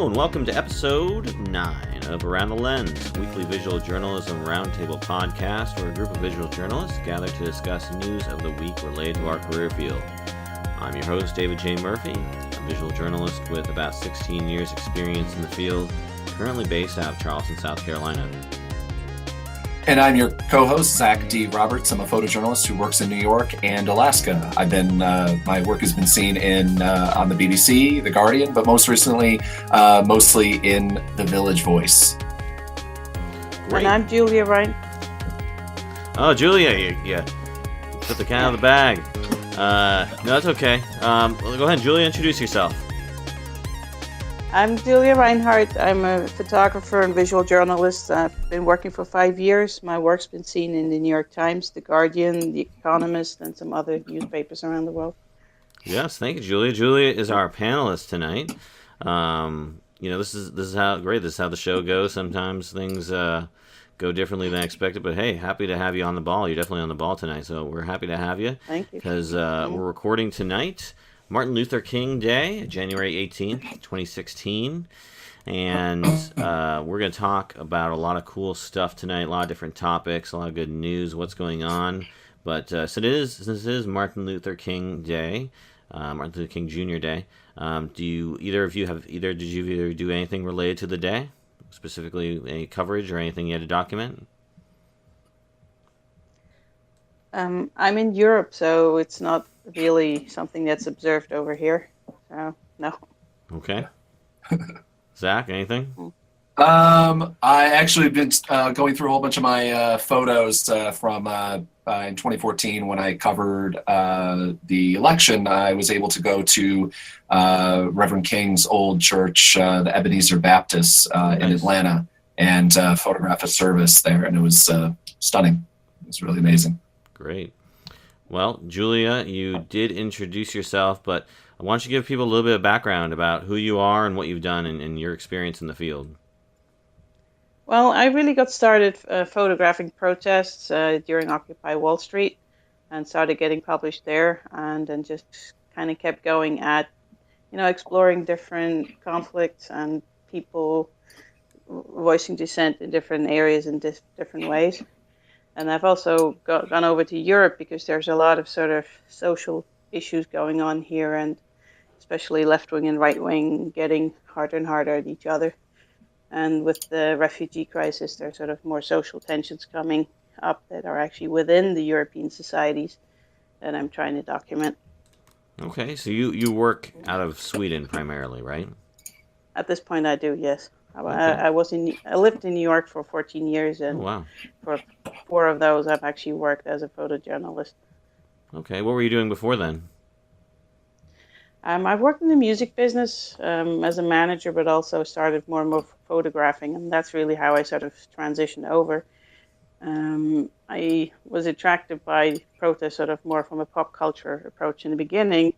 and welcome to episode 9 of Around the Lens, weekly visual journalism roundtable podcast where a group of visual journalists gather to discuss news of the week related to our career field. I'm your host, David J. Murphy, a visual journalist with about 16 years experience in the field, currently based out of Charleston, South Carolina. And I'm your co-host, Zach D. Roberts. I'm a photojournalist who works in New York and Alaska. My work has been seen on the BBC, The Guardian, but most recently, mostly in The Village Voice. Great. And I'm Julia Reinhart. Oh, Julia, you put the cat out of the bag. No, that's okay. Go ahead, Julia, introduce yourself. I'm Julia Reinhart. I'm a photographer and visual journalist. I've been working for 5 years. My work's been seen in the New York Times, The Guardian, The Economist, and some other newspapers around the world. Yes, thank you, Julia. Julia is our panelist tonight. This is how the show goes. Sometimes things go differently than expected, but hey, happy to have you on the ball. You're definitely on the ball tonight, so we're happy to have you. Thank you. Because we're recording tonight, Martin Luther King Day, January 18th, 2016, and we're going to talk about a lot of cool stuff tonight, a lot of different topics, a lot of good news, what's going on. But since it is Martin Luther King Day, Martin Luther King Jr. Day, did you do anything related to the day, specifically any coverage or anything you had to document? I'm in Europe, so it's not really something that's observed over here. So, no. Okay. Zach, anything? I actually been going through a whole bunch of my photos from in 2014 when I covered the election. I was able to go to Reverend King's old church, the Ebenezer Baptist in Atlanta, and photograph a service there, and it was stunning. It was really amazing. Great. Well, Julia, you did introduce yourself, but why don't you give people a little bit of background about who you are and what you've done and your experience in the field? Well, I really got started photographing protests during Occupy Wall Street and started getting published there, and then just kind of kept going at, exploring different conflicts and people voicing dissent in different areas in different ways. And I've also gone over to Europe because there's a lot of sort of social issues going on here, and especially left-wing and right-wing getting harder and harder at each other. And with the refugee crisis, there's sort of more social tensions coming up that are actually within the European societies that I'm trying to document. Okay, so you work out of Sweden primarily, right? At this point, I do, yes. Okay. I lived in New York for 14 years, and wow. For 4 of those, I've actually worked as a photojournalist. Okay, what were you doing before then? I've worked in the music business as a manager, but also started more and more photographing, and that's really how I sort of transitioned over. I was attracted by protests sort of more from a pop culture approach in the beginning,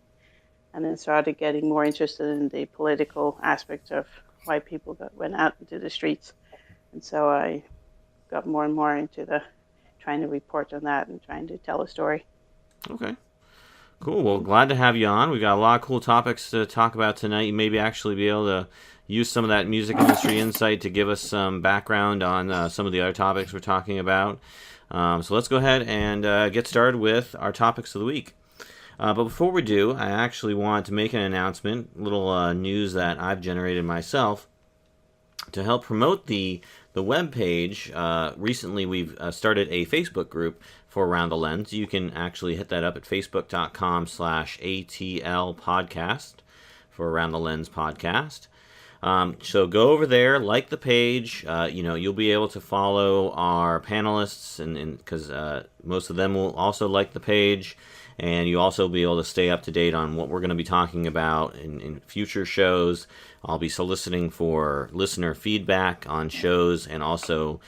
and then started getting more interested in the political aspects of why people went out into the streets. And so I got more and more into trying to report on that and trying to tell a story. Okay. Cool. Well, glad to have you on. We've got a lot of cool topics to talk about tonight. You may actually be able to use some of that music industry insight to give us some background on some of the other topics we're talking about. So let's go ahead and get started with our topics of the week. But before we do, I actually want to make an announcement, a little news that I've generated myself to help promote the web page. Recently, we've started a Facebook group for Around the Lens. You can actually hit that up at facebook.com/ATL podcast for Around the Lens podcast. So go over there, like the page. You'll be able to follow our panelists, and because most of them will also like the page. And you also be able to stay up to date on what we're going to be talking about in future shows. I'll be soliciting for listener feedback on shows, and also,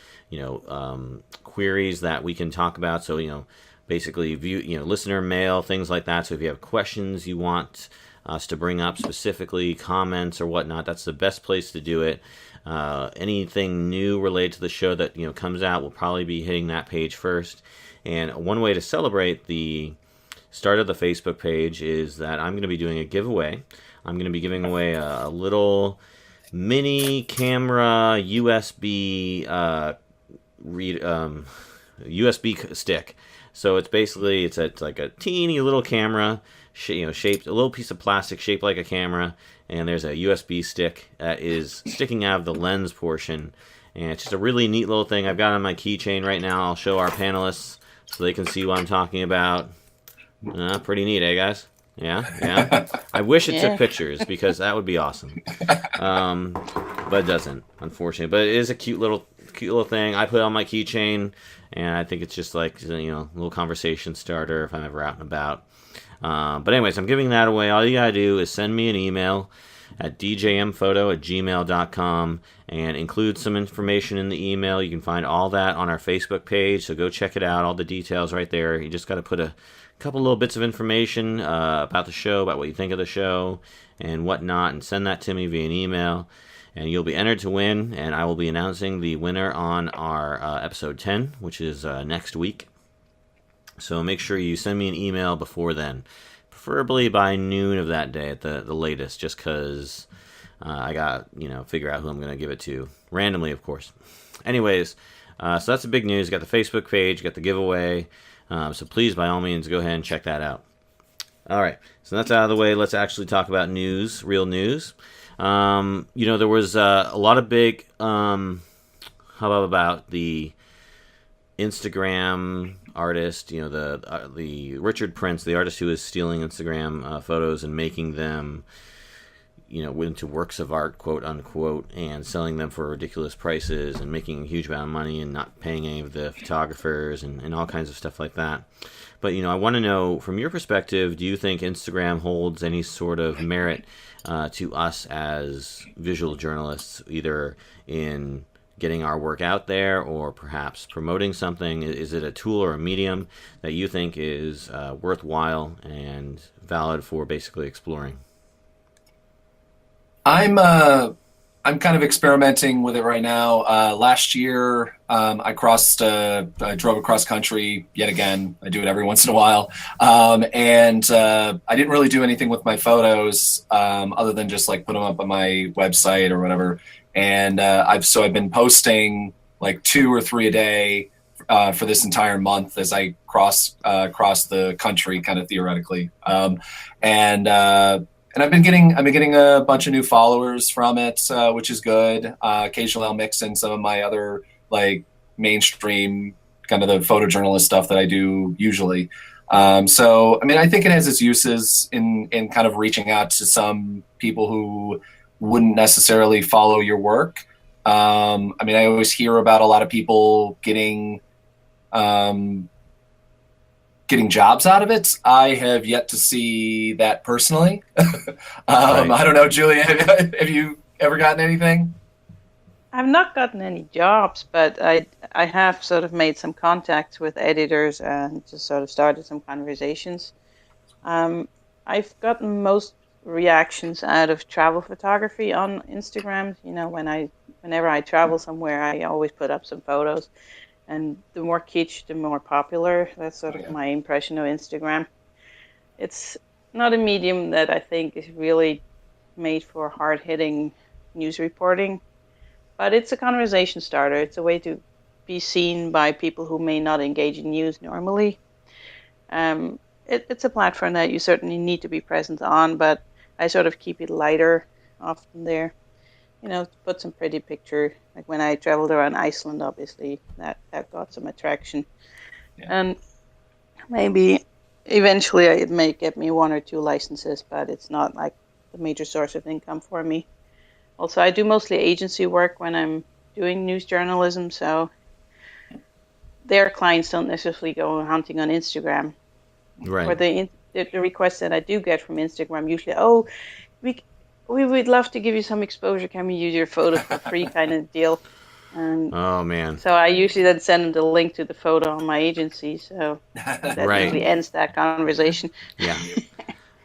queries that we can talk about. So, basically, listener mail, things like that. So if you have questions you want us to bring up specifically, comments or whatnot, that's the best place to do it. Anything new related to the show that comes out will probably be hitting that page first. And one way to celebrate the start of the Facebook page is that I'm going to be doing a giveaway. I'm going to be giving away a little mini camera USB USB stick. So it's basically it's like a teeny little camera, shaped a little piece of plastic shaped like a camera, and there's a USB stick that is sticking out of the lens portion, and it's just a really neat little thing. I've got it on my keychain right now. I'll show our panelists so they can see what I'm talking about. Pretty neat, eh, guys? Yeah. I wish it took pictures because that would be awesome, but it doesn't, unfortunately. But it is a cute little thing. I put it on my keychain, and I think it's just like, a little conversation starter if I'm ever out and about. But anyways, I'm giving that away. All you gotta do is send me an email at djmphoto@gmail.com and include some information in the email. You can find all that on our Facebook page, so go check it out. All the details right there. You just got to put a couple little bits of information about the show, about what you think of the show and whatnot, and send that to me via an email, and you'll be entered to win, and I will be announcing the winner on our episode 10, which is next week. So make sure you send me an email before then, preferably by noon of that day at the latest, just because I got, figure out who I'm going to give it to, randomly, of course. Anyways, so that's the big news. You got the Facebook page, you got the giveaway, so please, by all means, go ahead and check that out. All right, so that's out of the way. Let's actually talk about news, real news. There was a lot of big hubbub about the Instagram artist, the Richard Prince, the artist who is stealing Instagram photos and making them, into works of art, quote unquote, and selling them for ridiculous prices and making a huge amount of money and not paying any of the photographers and all kinds of stuff like that. But, I want to know, from your perspective, do you think Instagram holds any sort of merit to us as visual journalists, either in getting our work out there or perhaps promoting something? Is it a tool or a medium that you think is worthwhile and valid for basically exploring? I'm kind of experimenting with it right now. Last year, I drove across country yet again. I do it every once in a while. And I didn't really do anything with my photos other than just like put them up on my website or whatever. And I've been posting like 2 or 3 a day for this entire month as I cross the country, kind of theoretically. And I've been getting a bunch of new followers from it, which is good. Occasionally I'll mix in some of my other like mainstream kind of the photojournalist stuff that I do usually. So I think it has its uses in kind of reaching out to some people who wouldn't necessarily follow your work. I always hear about a lot of people getting jobs out of it. I have yet to see that personally. Right. I don't know, Julia, have you ever gotten anything? I've not gotten any jobs, but I have sort of made some contacts with editors and just sort of started some conversations. I've gotten most reactions out of travel photography on Instagram. Whenever I travel somewhere, I always put up some photos. And the more kitsch, the more popular. That's sort of my impression of Instagram. It's not a medium that I think is really made for hard-hitting news reporting, but it's a conversation starter. It's a way to be seen by people who may not engage in news normally. It's a platform that you certainly need to be present on, but I sort of keep it lighter often there. Put some pretty picture. Like when I traveled around Iceland, obviously, that got some attraction. Yeah. And maybe eventually it may get me 1 or 2 licenses, but it's not like the major source of income for me. Also, I do mostly agency work when I'm doing news journalism, so their clients don't necessarily go hunting on Instagram. Right. Or the requests that I do get from Instagram usually, we would love to give you some exposure. Can we use your photo for free kind of deal? And oh, man. So I usually then send them the link to the photo on my agency. So that usually ends that conversation. Yeah.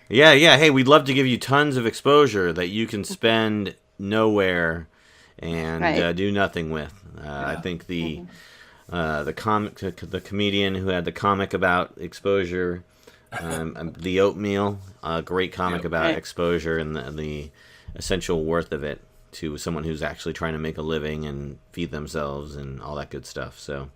Yeah. Hey, we'd love to give you tons of exposure that you can spend nowhere and do nothing with. I think the comedian who had the comic about exposure, the Oatmeal, a great comic about exposure and the essential worth of it to someone who's actually trying to make a living and feed themselves and all that good stuff. So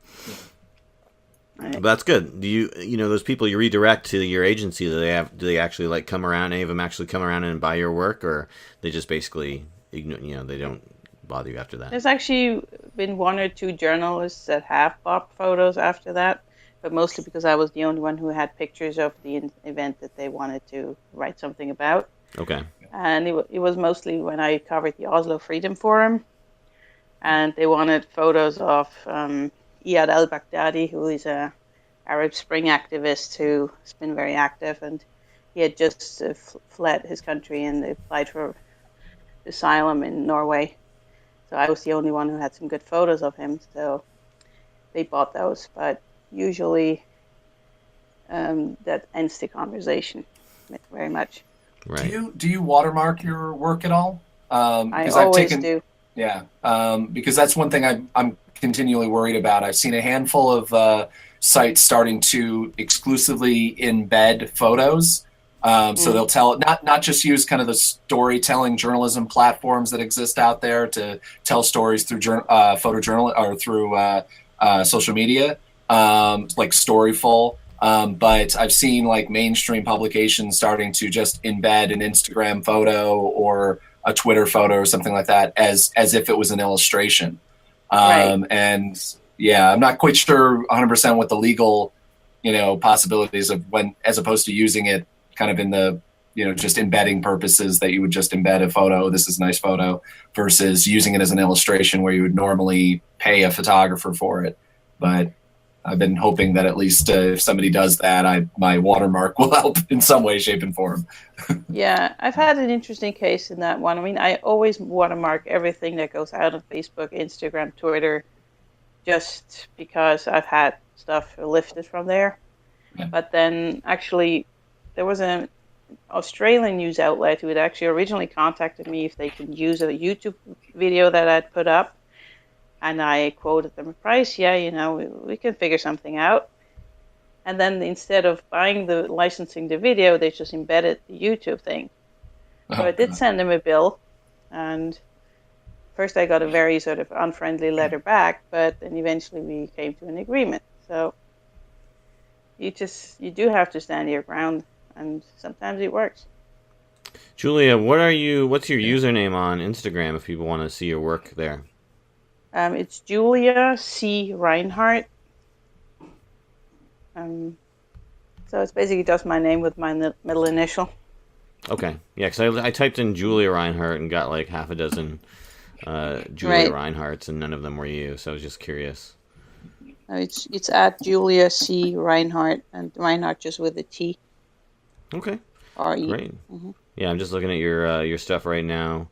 but that's good. Do you know those people you redirect to your agency? Do they actually like come around? Any of them actually come around and buy your work, or they just basically ignore, they don't bother you after that? There's actually been one or two journalists that have bought photos after that, but mostly because I was the only one who had pictures of the event that they wanted to write something about. Okay. And it was mostly when I covered the Oslo Freedom Forum, and they wanted photos of Iyad al-Baghdadi, who is a Arab Spring activist who has been very active, and he had just fled his country and applied for asylum in Norway. So I was the only one who had some good photos of him, so they bought those. But usually that ends the conversation very much. Right. Do you watermark your work at all? I always do. Yeah, because that's one thing I'm continually worried about. I've seen a handful of sites starting to exclusively embed photos. So they'll tell not just use kind of the storytelling journalism platforms that exist out there to tell stories through photojournal or through social media, like Storyful. But I've seen like mainstream publications starting to just embed an Instagram photo or a Twitter photo or something like that as if it was an illustration. Right. And yeah, I'm not quite sure 100% what the legal, possibilities of when, as opposed to using it kind of in the, just embedding purposes that you would just embed a photo. This is a nice photo versus using it as an illustration where you would normally pay a photographer for it. But I've been hoping that at least if somebody does that, my watermark will help in some way, shape, and form. Yeah, I've had an interesting case in that one. I mean, I always watermark everything that goes out on Facebook, Instagram, Twitter, just because I've had stuff lifted from there. Yeah. But then actually, there was an Australian news outlet who had actually originally contacted me if they could use a YouTube video that I'd put up. And I quoted them a price. Yeah, we can figure something out. And then instead of licensing the video, they just embedded the YouTube thing. So I did send them a bill. And first I got a very sort of unfriendly letter back, but then eventually we came to an agreement. So you do have to stand your ground, and sometimes it works. Julia, what's your username on Instagram if people want to see your work there? It's Julia C. Reinhart. So it's basically just my name with my middle initial. Okay. Yeah, because I typed in Julia Reinhart and got like half a dozen Julia Reinharts, and none of them were you, so I was just curious. It's at Julia C. Reinhart, and Reinhart just with a T. Okay. R-E. Great. Mm-hmm. Yeah, I'm just looking at your stuff right now.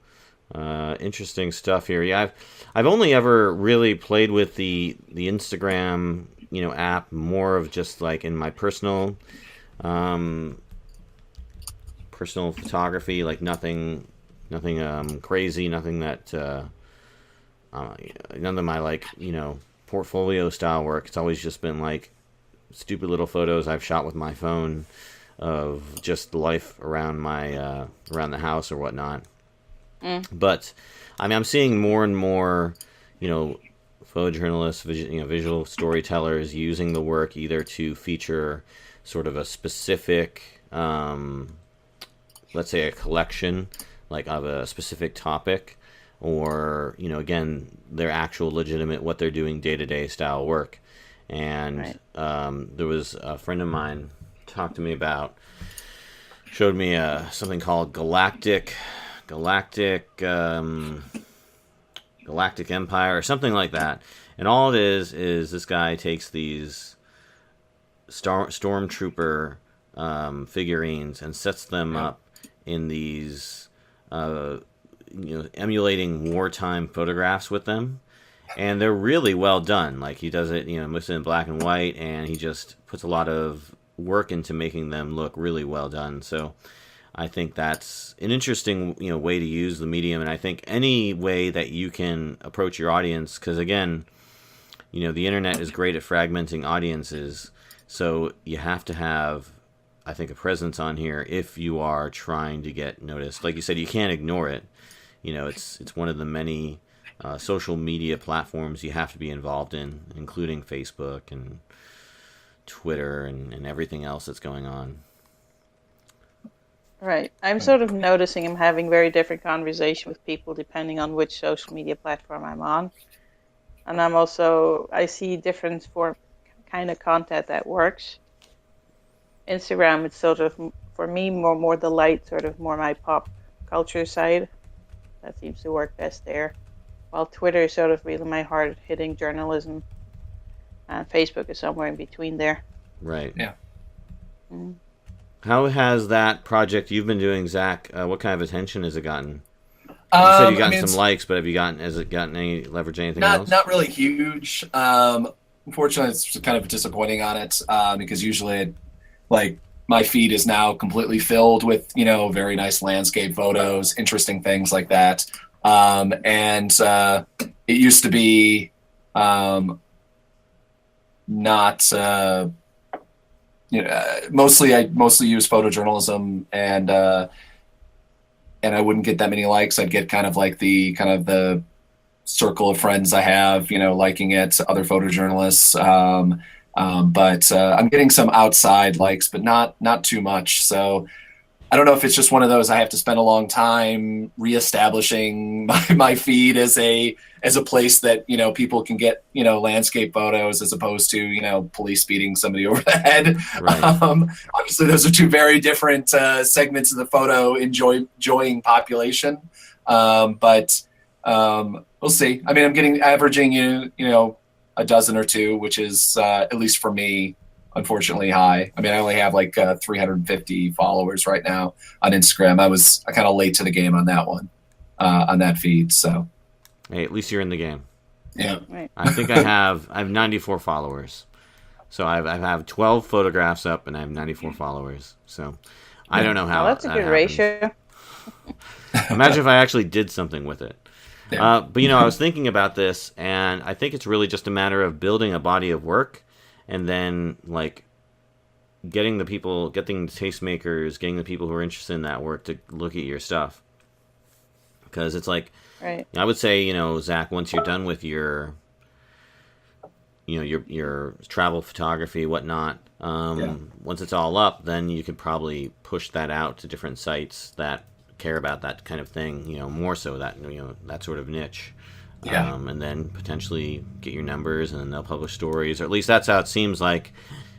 Interesting stuff here. Yeah, I've only ever really played with the Instagram app more of just like in my personal photography, like nothing crazy, nothing that none of my like portfolio style work. It's always just been like stupid little photos I've shot with my phone of just life around my around the house or whatnot. But I mean, I'm seeing more and more, photojournalists, visual storytellers using the work either to feature sort of a specific, let's say a collection, like of a specific topic, or again, their actual legitimate what they're doing day-to-day style work. And there was a friend of mine showed me something called Galactic Empire or something like that. And all it is this guy takes these stormtrooper figurines and sets them up in these emulating wartime photographs with them, and they're really well done. Like he does it mostly in black and white, and he just puts a lot of work into making them look really well done. So I think that's an interesting way to use the medium, and I think any way that you can approach your audience, because again, the internet is great at fragmenting audiences, so you have to have, I think, a presence on here if you are trying to get noticed. Like you said, you can't ignore it. it's one of the many social media platforms you have to be involved in, including Facebook and Twitter and everything else that's going on. Right. I'm sort of noticing I'm having very different conversation with people depending on which social media platform I'm on. And I see different kind of content that works. Instagram, it's sort of, for me, more the light, sort of more my pop culture side. That seems to work best there. While Twitter is sort of really my hard-hitting journalism. And Facebook is somewhere in between there. Right. Yeah. Mm. How has that project you've been doing, Zach, what kind of attention has it gotten? You said you gotten some likes, but has it gotten any leverage, anything else? Not really huge. Unfortunately, it's kind of disappointing on it because usually, my feed is now completely filled with very nice landscape photos, interesting things like that, and it used to be not. I mostly use photojournalism, and I wouldn't get that many likes. I'd get kind of the circle of friends I have, liking it, other photojournalists. But I'm getting some outside likes, but not too much. So I don't know if it's just one of those I have to spend a long time reestablishing my feed as a place that people can get landscape photos as opposed to police beating somebody over the head. Right. Obviously, those are two very different segments of the photo enjoying population. But we'll see. I mean, I'm averaging a dozen or two, which is at least for me, unfortunately high. I mean, I only have 350 followers right now on Instagram. I kind of late to the game on that one, on that feed. So, hey, at least you're in the game. Yeah. Right. I think I have 94 followers. So I have 12 photographs up and I have 94 followers. So I don't know how. Well, that's a good ratio. Imagine if I actually did something with it. Yeah. But I was thinking about this, and I think it's really just a matter of building a body of work, and then getting the tastemakers, getting the people who are interested in that work to look at your stuff. Because it's right. I would say, Zach, once you're done with your travel photography, whatnot, once it's all up, then you could probably push that out to different sites that care about that kind of thing, more so that that sort of niche, and then potentially get your numbers, and then they'll publish stories, or at least that's how it seems like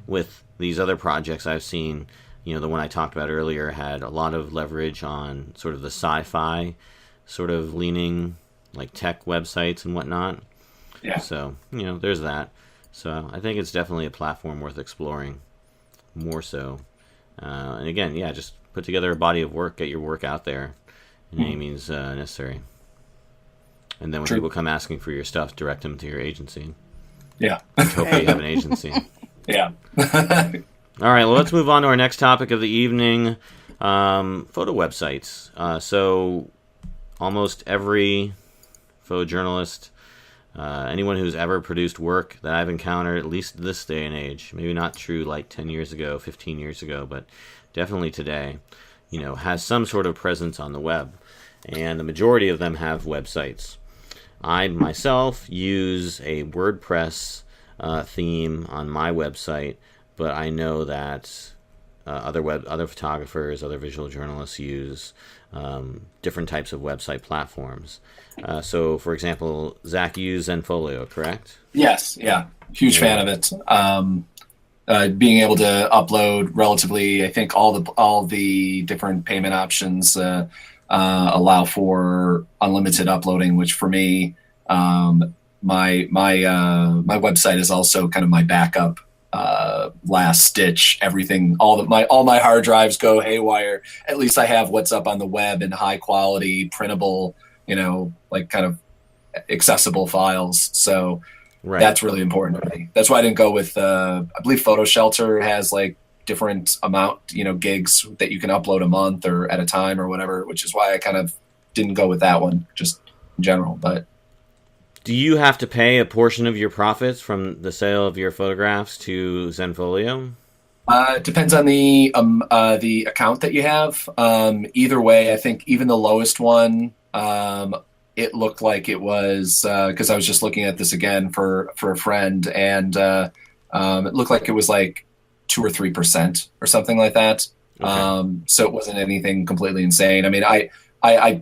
with these other projects I've seen. The one I talked about earlier had a lot of leverage on sort of the sci-fi sort of leaning, tech websites and whatnot. Yeah. So there's that. So I think it's definitely a platform worth exploring, more so. And again, just put together a body of work, get your work out there in any means necessary. And then when people come asking for your stuff, direct them to your agency. Yeah. Hopefully you have an agency. Yeah. All right, well, let's move on to our next topic of the evening, photo websites. So almost every photojournalist, anyone who's ever produced work that I've encountered, at least this day and age, maybe not true 10 years ago, 15 years ago, but definitely today, has some sort of presence on the web. And the majority of them have websites. I myself use a WordPress theme on my website, but I know that other photographers, other visual journalists use different types of website platforms. So, for example, Zach, you use Zenfolio, correct? Yes. Yeah. Huge fan of it. Being able to upload relatively, I think all the different payment options allow for unlimited uploading, which for me, my website is also kind of my backup, last stitch. Everything, all my hard drives go haywire. At least I have what's up on the web in high quality, printable, kind of accessible files. So. Right. That's really important to me. That's why I didn't go with, I believe Photo Shelter has different amount, gigs that you can upload a month or at a time or whatever, which is why I kind of didn't go with that one, just in general. But do you have to pay a portion of your profits from the sale of your photographs to Zenfolio? It depends on the account that you have. Either way, I think even the lowest one, it looked like it was, because I was just looking at this again for a friend, and it looked like it was like 2 or 3% or something like that. Okay. So it wasn't anything completely insane. I mean, I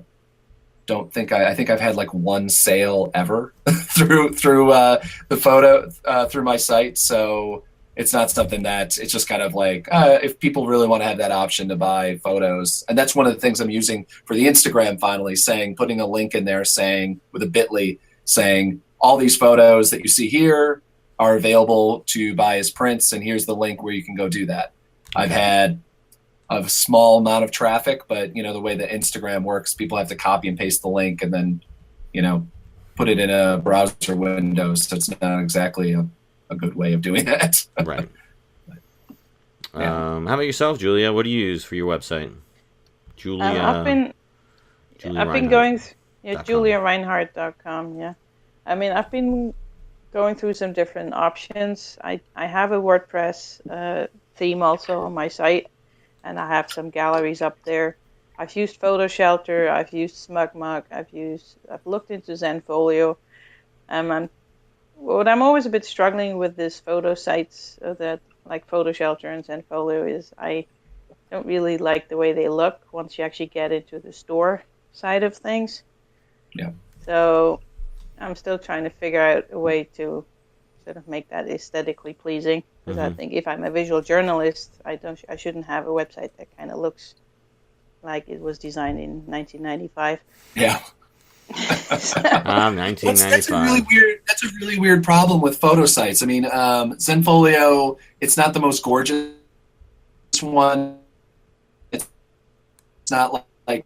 don't think I think I've had like one sale ever through the photo through my site. So it's not something that it's just kind of like if people really want to have that option to buy photos, and that's one of the things I'm using for the Instagram. Finally, putting a link in there saying with a bit.ly saying all these photos that you see here are available to buy as prints, and here's the link where you can go do that. I've had a small amount of traffic, but the way that Instagram works, people have to copy and paste the link and then put it in a browser window, so it's not exactly a good way of doing that. Right. Yeah. How about yourself, Julia? What do you use for your website? Julia. I've been going JuliaReinhart.com. Yeah, I mean, I've been going through some different options. I have a WordPress theme also on my site, and I have some galleries up there. I've used Photo Shelter, I've used SmugMug, I've looked into Zenfolio. What I'm always a bit struggling with is photo sites that like Photo Shelter and Zenfolio is I don't really like the way they look once you actually get into the store side of things. Yeah. So I'm still trying to figure out a way to sort of make that aesthetically pleasing. Because I think if I'm a visual journalist, I shouldn't have a website that kind of looks like it was designed in 1995. Yeah. 1995. That's a really weird problem with photo sites. I mean, Zenfolio, it's not the most gorgeous one. It's not like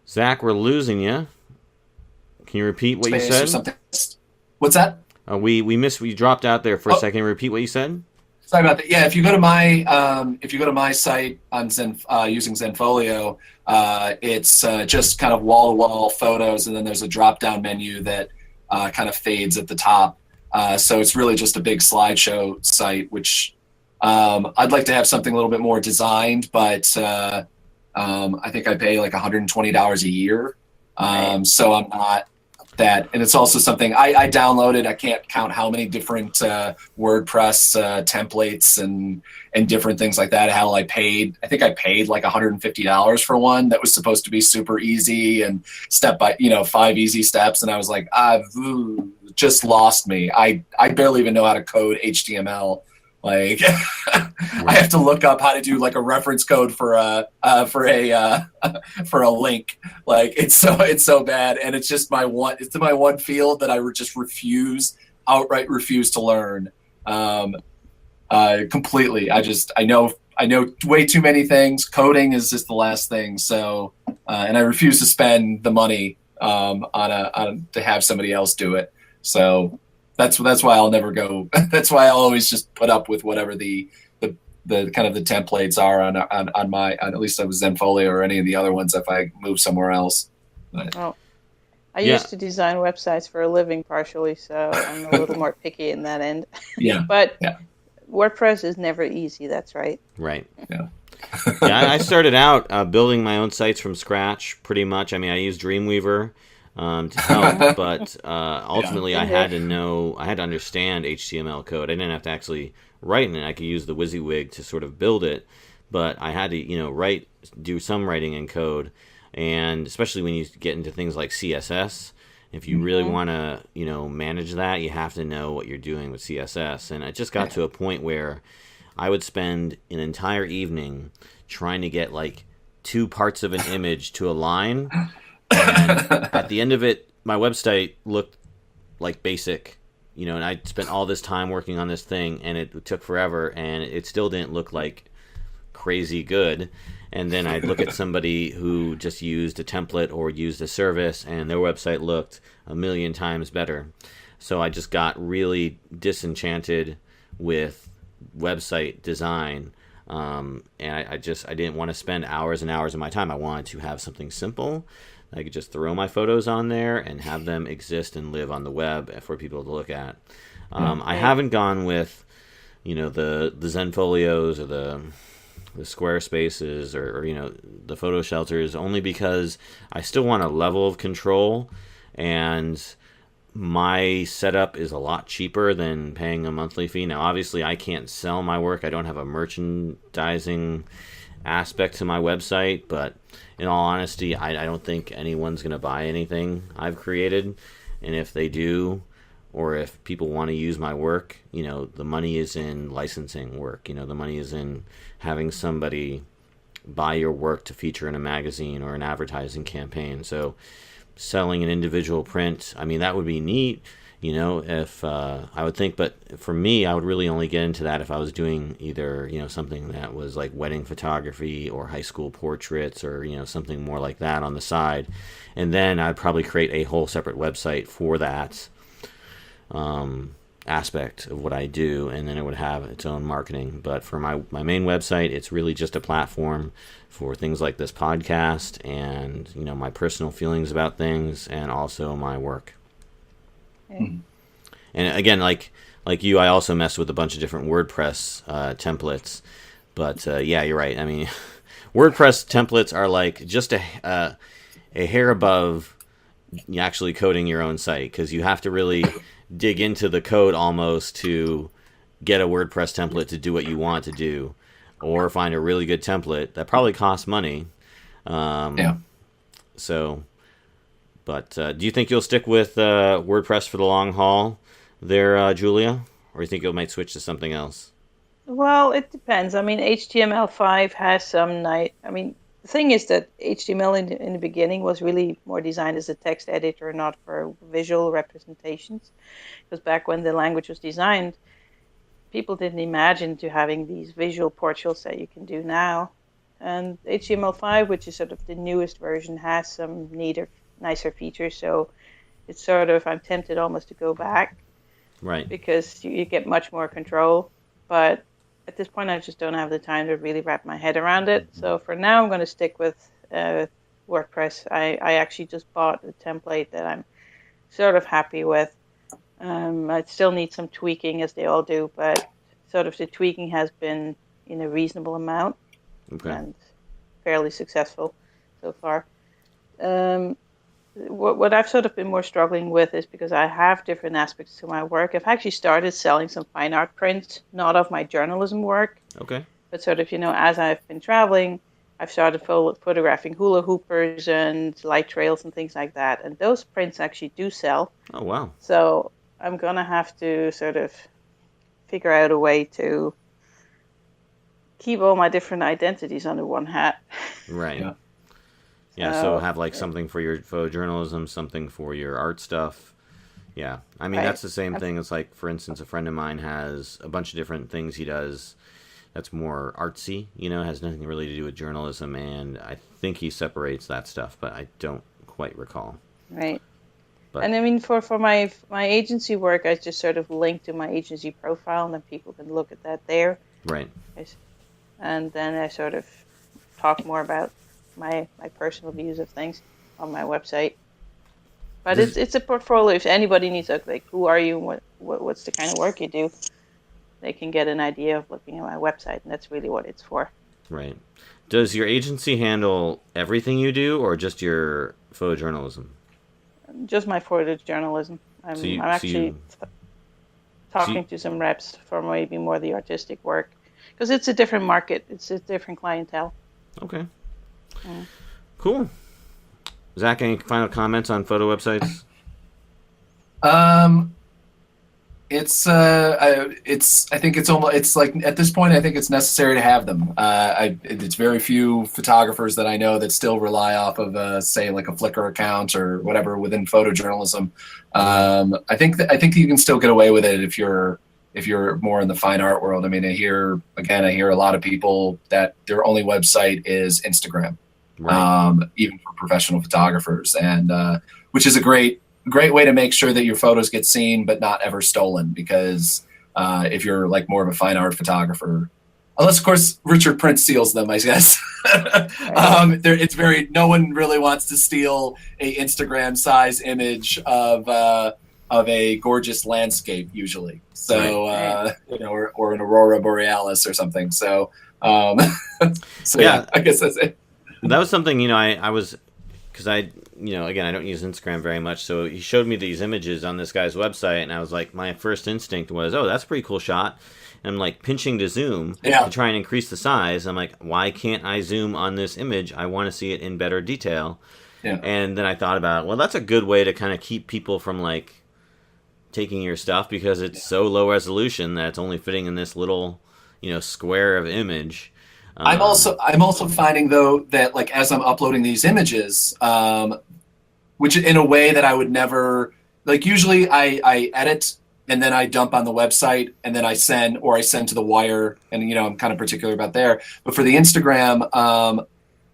Zach, we're losing you. Can you repeat what you said? or something. What's that? We missed. We dropped out there for a second. Repeat what you said. Sorry about that. Yeah, if you go to my site on using Zenfolio, it's just kind of wall to wall photos, and then there's a drop down menu that kind of fades at the top. So it's really just a big slideshow site, which I'd like to have something a little bit more designed, but I think I pay like $120 a year, so I'm not that. And it's also something I downloaded. I can't count how many different WordPress templates and different things like that. I think I paid like $150 for one that was supposed to be super easy and step by 5 easy steps, and I was like, just lost me. I barely even know how to code HTML. Like I have to look up how to do like a reference code for a link. Like it's so bad, and it's just my one field that I just outright refuse to learn completely. I know way too many things. Coding is just the last thing. So and I refuse to spend the money on to have somebody else do it. So that's why I'll never go. That's why I'll always just put up with whatever the kind of the templates are on at least on Zenfolio or any of the other ones if I move somewhere else. But, I used to design websites for a living partially, so I'm a little more picky in that end. Yeah. But WordPress is never easy. That's right. Right. Yeah. I started out building my own sites from scratch, pretty much. I mean, I used Dreamweaver to help, but ultimately I had to understand HTML code. I didn't have to actually write in it. I could use the WYSIWYG to sort of build it, but I had to, do some writing in code, and especially when you get into things like CSS, if you really want to, manage that, you have to know what you're doing with CSS. And it just got to a point where I would spend an entire evening trying to get like 2 parts of an image to align. And at the end of it, my website looked like basic, and I spent all this time working on this thing, and it took forever, and it still didn't look like crazy good. And then I'd look at somebody who just used a template or used a service, and their website looked a million times better. So I just got really disenchanted with website design. And I didn't want to spend hours and hours of my time. I wanted to have something simple. I could just throw my photos on there and have them exist and live on the web for people to look at. I haven't gone with, the Zenfolios or the Squarespaces or the photo shelters, only because I still want a level of control, and my setup is a lot cheaper than paying a monthly fee. Now, obviously, I can't sell my work. I don't have a merchandising aspect to my website, but in all honesty, I don't think anyone's going to buy anything I've created. And if they do, or if people want to use my work, the money is in licensing work. The money is in having somebody buy your work to feature in a magazine or an advertising campaign. So selling an individual print, that would be neat, if I would think, but for me, I would really only get into that if I was doing either, something that was like wedding photography or high school portraits or, something more like that on the side. And then I'd probably create a whole separate website for that aspect of what I do, and then it would have its own marketing. But for my main website, it's really just a platform for things like this podcast and my personal feelings about things, and also my work. Okay. And again, like you, I also mess with a bunch of different WordPress templates. But yeah, you're right. WordPress templates are like just a hair above actually coding your own site, because you have to really dig into the code almost to get a WordPress template to do what you want to do, or find a really good template that probably costs money. So, but do you think you'll stick with WordPress for the long haul there, Julia? Or do you think you might switch to something else? Well, it depends. HTML5 has some nice. The thing is that HTML in the beginning was really more designed as a text editor, not for visual representations. Because back when the language was designed, people didn't imagine to having these visual portals that you can do now. And HTML5, which is sort of the newest version, has some nicer features. So it's sort of, I'm tempted almost to go back. Right. Because you get much more control. But at this point, I just don't have the time to really wrap my head around it. So for now, I'm going to stick with WordPress. I actually just bought a template that I'm sort of happy with. I still need some tweaking, as they all do, but sort of the tweaking has been in a reasonable amount. Okay. And fairly successful so far. What I've sort of been more struggling with is because I have different aspects to my work. I've actually started selling some fine art prints, not of my journalism work. Okay. But sort of, as I've been traveling, I've started photographing hula hoopers and light trails and things like that. And those prints actually do sell. Oh, wow. So I'm going to have to sort of figure out a way to keep all my different identities under one hat. Right. Yeah, so have like something for your photojournalism, something for your art stuff. Yeah, right. That's the same thing. It's like, for instance, a friend of mine has a bunch of different things he does that's more artsy, has nothing really to do with journalism, and I think he separates that stuff, but I don't quite recall. Right. But, and for my agency work, I just sort of link to my agency profile, and then people can look at that there. Right. And then I sort of talk more about my personal views of things on my website. But it's a portfolio. If anybody needs who are you, what's the kind of work you do, they can get an idea of looking at my website, and that's really what it's for. Right. Does your agency handle everything you do, or just your photojournalism? Just my photojournalism. I'm actually talking to some reps for maybe more the artistic work, because it's a different market. It's a different clientele. Okay. Cool. Zach, any final comments on photo websites? I think it's like at this point, I think it's necessary to have them. It's very few photographers that I know that still rely off of, say, like a Flickr account or whatever within photojournalism. I think that you can still get away with it if you're more in the fine art world. I hear a lot of people that their only website is Instagram. Right. Even for professional photographers, and which is a great way to make sure that your photos get seen but not ever stolen, because if you're like more of a fine art photographer, unless of course Richard Prince steals them, I guess. No one really wants to steal a Instagram size image of a gorgeous landscape usually, so or an aurora borealis or something. So Um, so Yeah. I guess that's it. That was something, I was, because again, I don't use Instagram very much, so he showed me these images on this guy's website, and I was like, my first instinct was, oh, that's a pretty cool shot. And I'm like pinching to zoom to try and increase the size. I'm like, why can't I zoom on this image? I want to see it in better detail. Yeah. And then I thought about, well, that's a good way to kind of keep people from like taking your stuff, because it's so low resolution that it's only fitting in this little, square of image. I'm also finding though that like as I'm uploading these images, which in a way that I would never like. Usually I edit and then I dump on the website and then I send to the wire, and I'm kind of particular about there. But for the Instagram,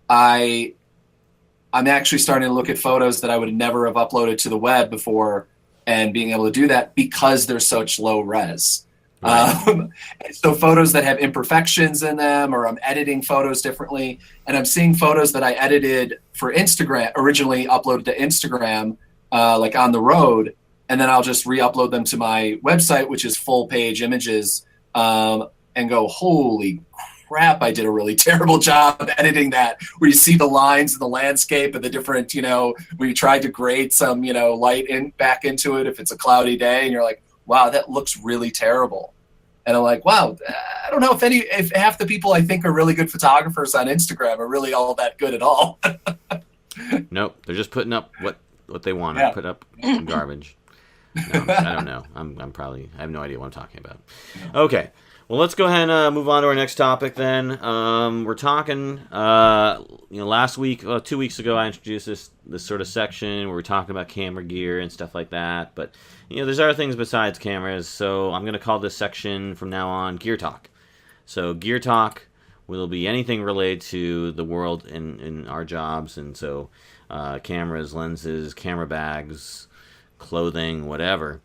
I'm actually starting to look at photos that I would never have uploaded to the web before, and being able to do that because they're such low res. Right. So photos that have imperfections in them, or I'm editing photos differently, and I'm seeing photos that I edited for Instagram, originally uploaded to Instagram, like on the road, and then I'll just re-upload them to my website, which is full page images, and go, holy crap, I did a really terrible job editing that, where you see the lines and the landscape and the different, where you tried to grade some, light back into it if it's a cloudy day, and you're like, wow, that looks really terrible. And I'm like, wow, I don't know if half the people I think are really good photographers on Instagram are really all that good at all. Nope, they're just putting up what they want to put up, garbage. No, I don't know. I have no idea what I'm talking about. Okay, well, let's go ahead and move on to our next topic then. We're talking, last week, 2 weeks ago, I introduced this sort of section where we're talking about camera gear and stuff like that. But, there's other things besides cameras, so I'm going to call this section from now on Gear Talk. So Gear Talk will be anything related to the world in our jobs, and so cameras, lenses, camera bags, clothing, whatever.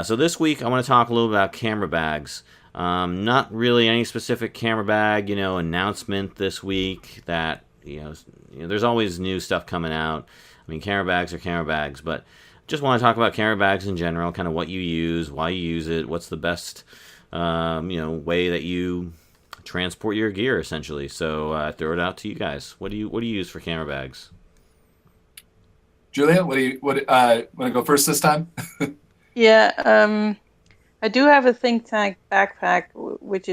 So this week I want to talk a little about camera bags. Not really any specific camera bag, announcement this week that, there's always new stuff coming out. I mean, camera bags are camera bags, but just want to talk about camera bags in general, kind of what you use, why you use it, what's the best, way that you transport your gear, essentially. So I throw it out to you guys. What do you use for camera bags? Julia, want to go first this time? Yeah, I do have a think tank backpack, which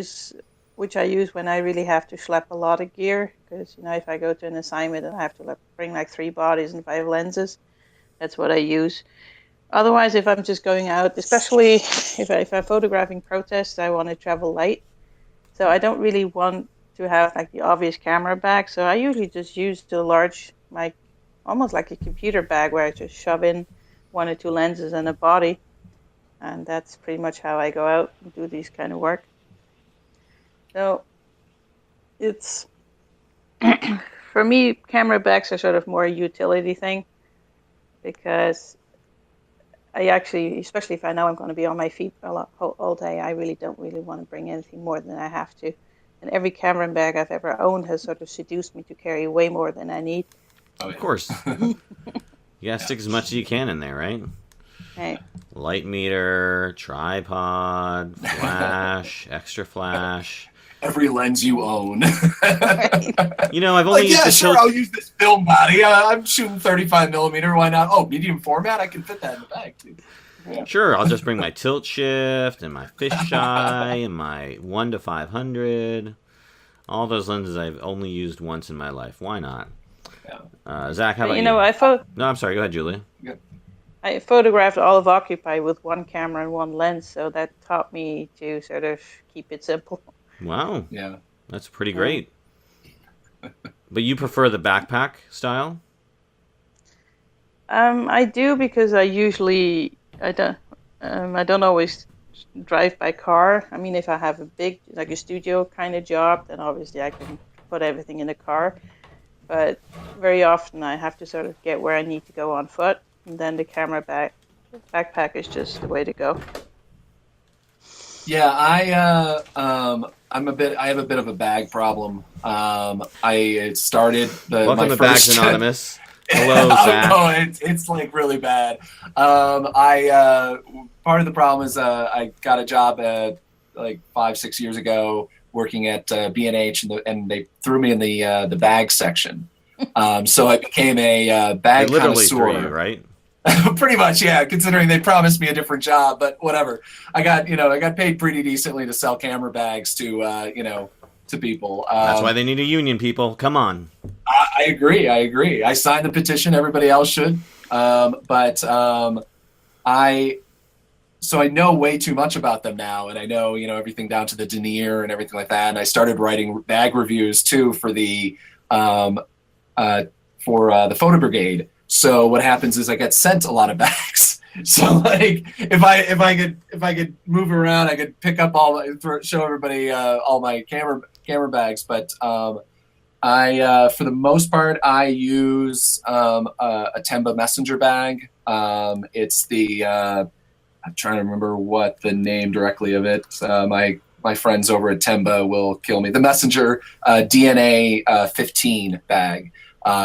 I use when I really have to schlep a lot of gear. Because if I go to an assignment and I have to bring like 3 bodies and 5 lenses, that's what I use. Otherwise, if I'm just going out, especially if I'm photographing protests, I want to travel light. So I don't really want to have like the obvious camera bag. So I usually just use the large, almost like a computer bag, where I just shove in 1 or 2 lenses and a body. And that's pretty much how I go out and do these kind of work. So it's, for me, camera bags are sort of more a utility thing, because I actually, especially if I know I'm going to be on my feet all day, I really don't want to bring anything more than I have to. And every camera bag I've ever owned has sort of seduced me to carry way more than I need. Oh, of course. You gotta stick as much as you can in there, right? Right. Light meter, tripod, flash, extra flash. Every lens you own. Right. I've only used I'll use this film body. I'm shooting 35 millimeter. Why not? Oh, medium format. I can fit that in the bag too. Yeah. Sure, I'll just bring my tilt shift and my fisheye and my 1-500. All those lenses I've only used once in my life. Why not? Yeah. Zach, how about you? No, I'm sorry. Go ahead, Julia. Yeah. I photographed all of Occupy with 1 camera and 1 lens, so that taught me to sort of keep it simple. Wow. Yeah. That's pretty great. But you prefer the backpack style? I do, because I don't always drive by car. I mean, if I have a big, like a studio kind of job, then obviously I can put everything in the car. But very often I have to sort of get where I need to go on foot, and then the camera backpack is just the way to go. Yeah, I have a bit of a bag problem. I started Welcome my to Bags first Anonymous. Hello, Zach. No, it's like really bad. Part of the problem is I got a job like 5-6 years ago working at B&H, and they threw me in the bag section. So I became a They bag literally threw you, connoisseur. right? Pretty much, yeah. Considering they promised me a different job, but whatever. I got paid pretty decently to sell camera bags to to people. That's why they need a union, people. Come on. I agree. I signed the petition. Everybody else should. So I know way too much about them now, and I know everything down to the denier and everything like that. And I started writing bag reviews too for the photo brigade. So what happens is I get sent a lot of bags. So like if I could move around, I could pick up show everybody all my camera bags. But I for the most part I use a Temba messenger bag. It's the I'm trying to remember what the name directly of it. My friends over at Temba will kill me. The messenger DNA 15 bag.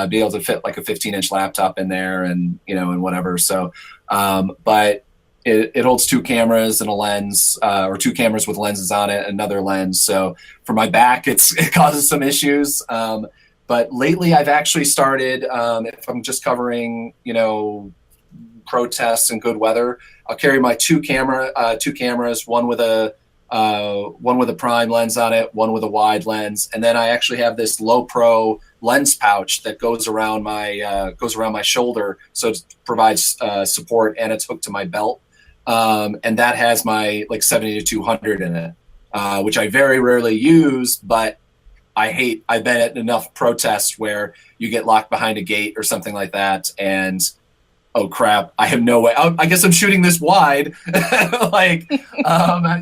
Be able to fit like a 15-inch laptop in there, and whatever. So, but it holds 2 cameras and a lens, or 2 cameras with lenses on it, another lens. So for my back, it causes some issues. But lately, I've actually started. If I'm just covering, protests and good weather, I'll carry my 2 cameras, one with a prime lens on it, one with a wide lens, and then I actually have this low pro lens pouch that goes around my shoulder, so it provides support, and it's hooked to my belt, and that has my 70-200 in it, which I very rarely use, but I've been at enough protests where you get locked behind a gate or something like that, and oh crap, I have no way. I guess I'm shooting this wide.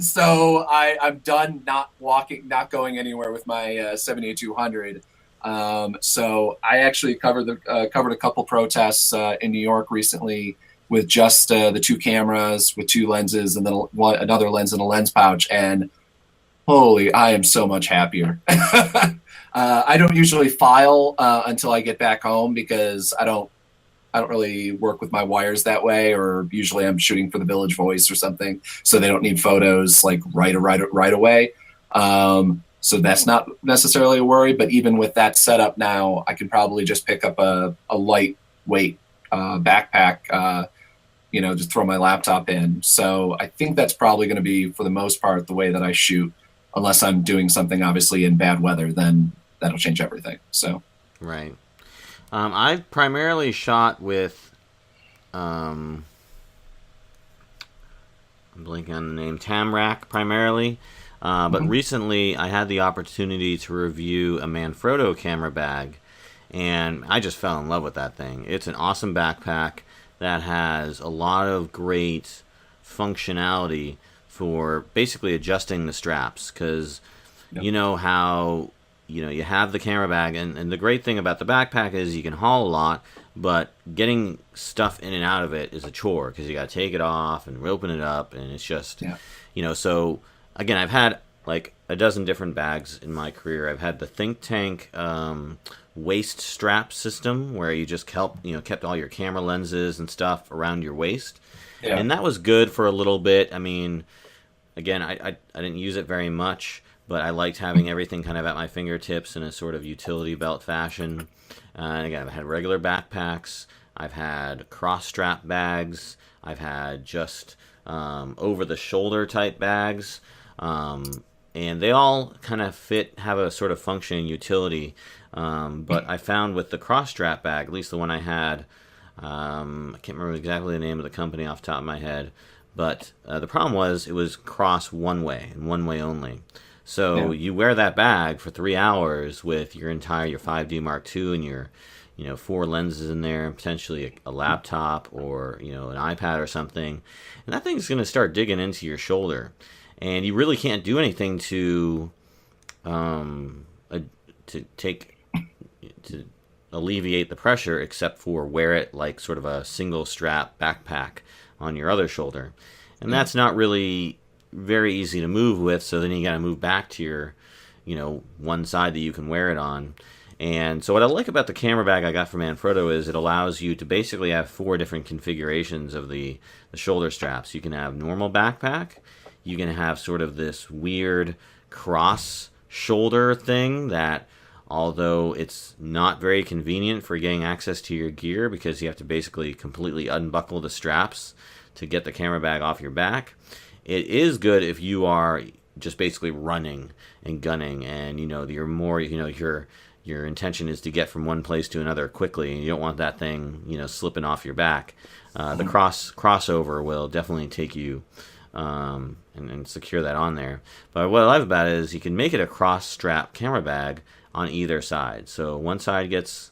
So I'm done not going anywhere with my 70-200. So I actually covered a couple protests in New York recently with just the 2 cameras with 2 lenses, and then another lens in a lens pouch. And holy, I am so much happier. I don't usually file until I get back home, because I don't really work with my wires that way, or usually I'm shooting for the Village Voice or something, so they don't need photos right away. So that's not necessarily a worry, but even with that setup now, I can probably just pick up a lightweight backpack, just throw my laptop in. So I think that's probably going to be, for the most part, the way that I shoot, unless I'm doing something obviously in bad weather, then that'll change everything. So Right. I've primarily shot with, I'm blanking on the name, Tamrac primarily, but recently I had the opportunity to review a Manfrotto Camera Bag, and I just fell in love with that thing. It's an awesome backpack that has a lot of great functionality for basically adjusting the straps, because you know how you have the camera bag, and the great thing about the backpack is you can haul a lot, but getting stuff in and out of it is a chore, because you got to take it off and open it up, and it's just, so again, I've had like a dozen different bags in my career. I've had the Think Tank waist strap system, where you just kept all your camera lenses and stuff around your waist, and that was good for a little bit. I mean, again, I didn't use it very much, but I liked having everything kind of at my fingertips in a sort of utility belt fashion. And again, I've had regular backpacks, I've had cross-strap bags, I've had just over-the-shoulder type bags, and they all kind of have a sort of function and utility. But I found with the cross-strap bag, at least the one I had, I can't remember exactly the name of the company off the top of my head, but the problem was it was cross one way, and one way only. So you wear that bag for 3 hours with your 5D Mark II and your 4 lenses in there, and potentially a laptop or an iPad or something, and that thing's going to start digging into your shoulder, and you really can't do anything to alleviate the pressure, except for wear it like sort of a single strap backpack on your other shoulder, and that's not really very easy to move with. So then you got to move back to your one side that you can wear it on. And so what I like about the camera bag I got from Manfrotto is it allows you to basically have 4 different configurations of the shoulder straps. You can have normal backpack, you can have sort of this weird cross shoulder thing that, although it's not very convenient for getting access to your gear because you have to basically completely unbuckle the straps to get the camera bag off your back, it is good if you are just basically running and gunning, and you're more, your intention is to get from one place to another quickly, and you don't want that thing slipping off your back. The crossover will definitely take you and secure that on there. But what I love about it is you can make it a cross strap camera bag on either side. So one side gets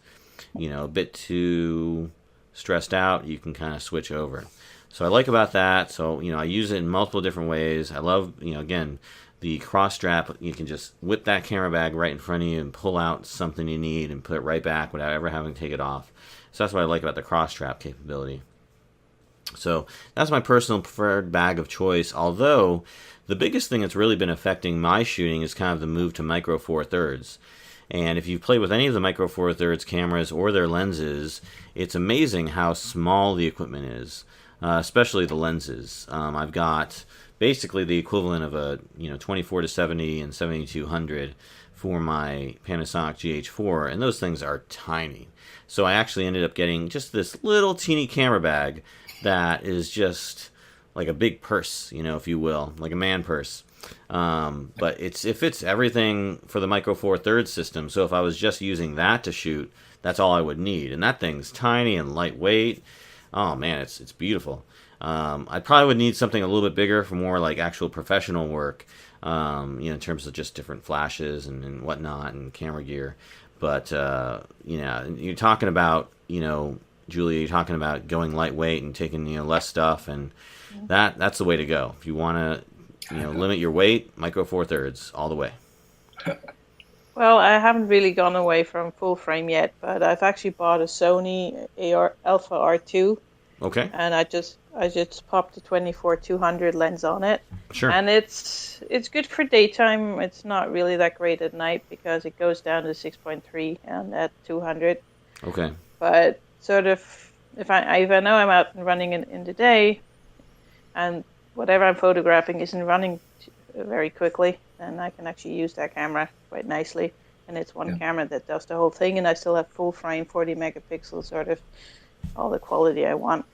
a bit too stressed out, you can kind of switch over. So I like about that. So I use it in multiple different ways. I love again, the cross strap. You can just whip that camera bag right in front of you and pull out something you need and put it right back without ever having to take it off. So that's what I like about the cross strap capability. So that's my personal preferred bag of choice, although the biggest thing that's really been affecting my shooting is kind of the move to micro four thirds. And if you've played with any of the micro four thirds cameras or their lenses, it's amazing how small the equipment is, especially the lenses. I've got basically the equivalent of a 24 to 70 and 7200 for my Panasonic GH4, and those things are tiny. So I actually ended up getting just this little teeny camera bag that is just like a big purse, if you will, like a man purse. But it fits everything for the micro four thirds system. So if I was just using that to shoot, that's all I would need. And that thing's tiny and lightweight. Oh man, it's beautiful. I probably would need something a little bit bigger for more like actual professional work, in terms of just different flashes and whatnot and camera gear. But you're talking about, Julia, you're talking about going lightweight and taking less stuff, and that's the way to go. If you want to limit your weight, micro four thirds all the way. Well, I haven't really gone away from full frame yet, but I've actually bought a Sony Alpha R2. Okay. And I just popped the 24-200 lens on it. Sure. And it's good for daytime. It's not really that great at night because it goes down to 6.3 and at 200. Okay. But sort of if I know I'm out and running in the day, and whatever I'm photographing isn't running very quickly, then I can actually use that camera quite nicely. And it's one camera that does the whole thing, and I still have full frame, 40 megapixels, sort of all the quality I want.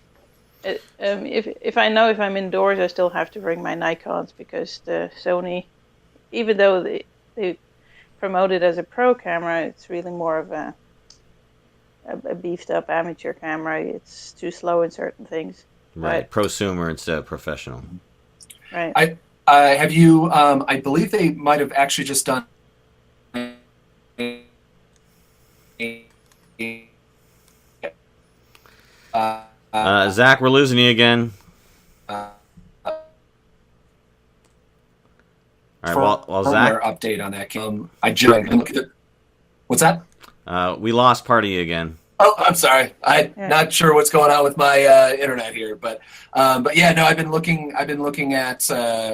If I know if I'm indoors, I still have to bring my Nikons, because the Sony, even though they promote it as a pro camera, it's really more of a beefed up amateur camera. It's too slow in certain things. Right, prosumer instead of professional. Right. Have you? I believe they might have actually just done. Zach, we're losing you again. All right. Well, Zach, update on that. I just look at it. What's that? We lost part of you again. Oh, I'm sorry. I'm not sure what's going on with my internet here, but yeah, no, I've been looking at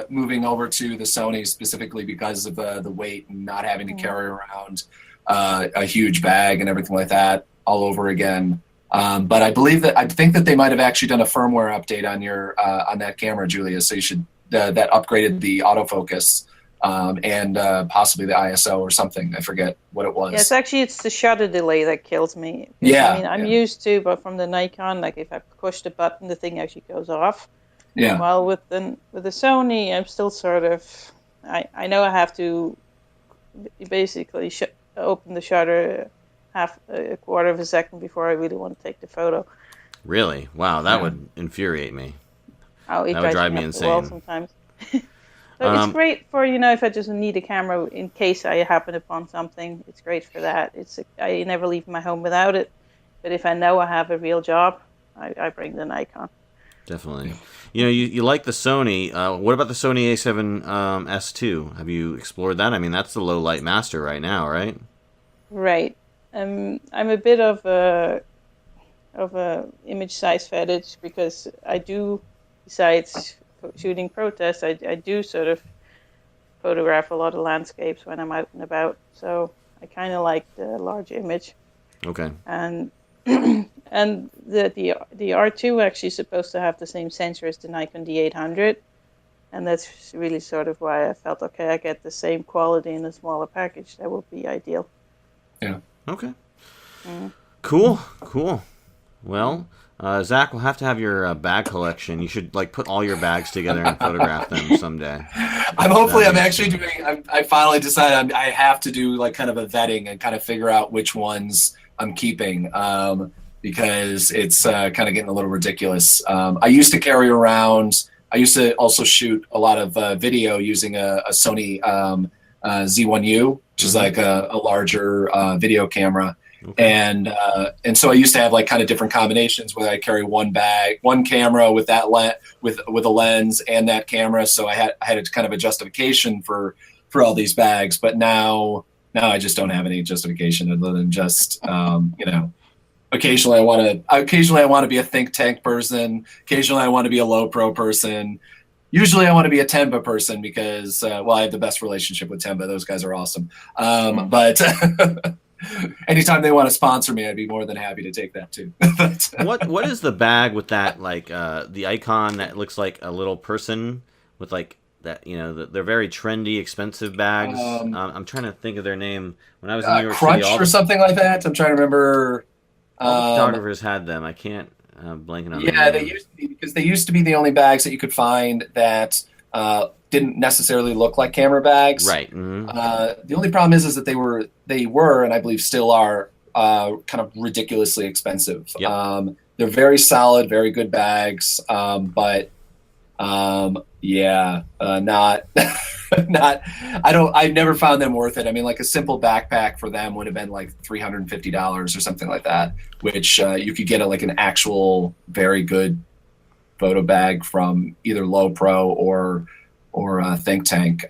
moving over to the Sony specifically because of the weight and not having to carry around a huge bag and everything like that all over again. But I think that they might have actually done a firmware update on your on that camera, Julia. So you should that upgraded the autofocus. And possibly the ISO or something. I forget what it was. Yes, actually, it's the shutter delay that kills me. Yeah. I mean, I'm used to, but from the Nikon, like if I push the button, the thing actually goes off. Yeah. While with the Sony, I'm still sort of, I know I have to basically open the shutter a quarter of a second before I really want to take the photo. Really? Wow, that would infuriate me. Oh, it that would drive me insane. Sometimes. So it's great for, if I just need a camera in case I happen upon something. It's great for that. I never leave my home without it. But if I know I have a real job, I bring the Nikon. Definitely. You like the Sony. What about the Sony A7 S2? Have you explored that? I mean, that's the low light master right now, right? Right. I'm a bit of a image size fetish, because I do, besides shooting protests, I do sort of photograph a lot of landscapes when I'm out and about, so I kind of like the large image. Okay. And the R2 actually is supposed to have the same sensor as the Nikon D800, And that's really sort of why I felt, okay, I get the same quality in a smaller package. That would be ideal. Yeah. Okay. Mm. Cool. Well, Zach, we'll have to have your bag collection. You should put all your bags together and photograph them someday. I'm actually doing. I finally decided I have to do kind of a vetting and kind of figure out which ones I'm keeping, because it's kind of getting a little ridiculous. I used to carry around. I used to also shoot a lot of video using a Sony Z1U, which is like a larger video camera. Okay. And so I used to have kind of different combinations where I carry one camera with that with a lens and that camera. So I had a kind of a justification for all these bags, but now I just don't have any justification other than just occasionally I want to be a think tank person. Occasionally I want to be a low pro person. Usually I want to be a Temba person because I have the best relationship with Temba. Those guys are awesome. But anytime they want to sponsor me, I'd be more than happy to take that too. What is the bag with that the icon that looks like a little person with that they're very trendy, expensive bags. I'm trying to think of their name. When I was in New York Crunch City, or something like that. I'm trying to remember. All the photographers had them. I can't blanking on. Yeah, they used to be, because they used to be the only bags that you could find that didn't necessarily look like camera bags. Right. Mm-hmm. The only problem is that they were, and I believe still are, kind of ridiculously expensive. Yep. They're very solid, very good bags, but not. I've never found them worth it. I mean, a simple backpack for them would have been $350 or something like that, which you could get an actual very good photo bag from either Low Pro or Think Tank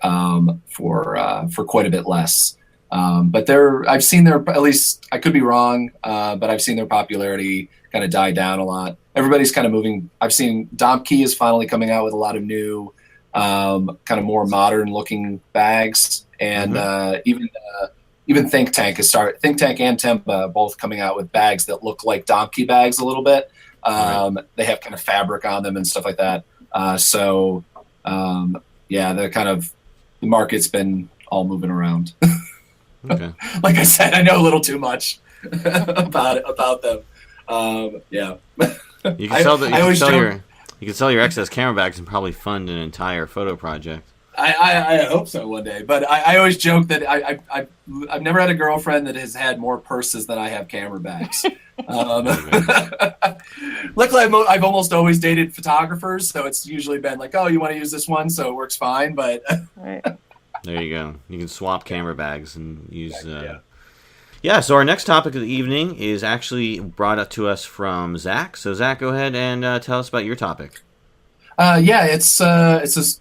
for quite a bit less. But I've seen at least I could be wrong, but I've seen their popularity kind of die down a lot. Everybody's kind of moving. I've seen Domkey is finally coming out with a lot of new, kind of more modern looking bags, and even Think Tank Think Tank and Temba both coming out with bags that look like Domkey bags a little bit. They have kind of fabric on them and stuff like that. They're kind of, the market's been all moving around. Okay. Like I said, I know a little too much about them. You can sell your excess camera bags and probably fund an entire photo project. I hope so one day, but I always joke that I've never had a girlfriend that has had more purses than I have camera bags. Luckily, I've almost always dated photographers, so it's usually been oh, you want to use this one, so it works fine. But there you go. You can swap camera bags and use. So our next topic of the evening is actually brought up to us from Zach. So Zach, go ahead and tell us about your topic. It's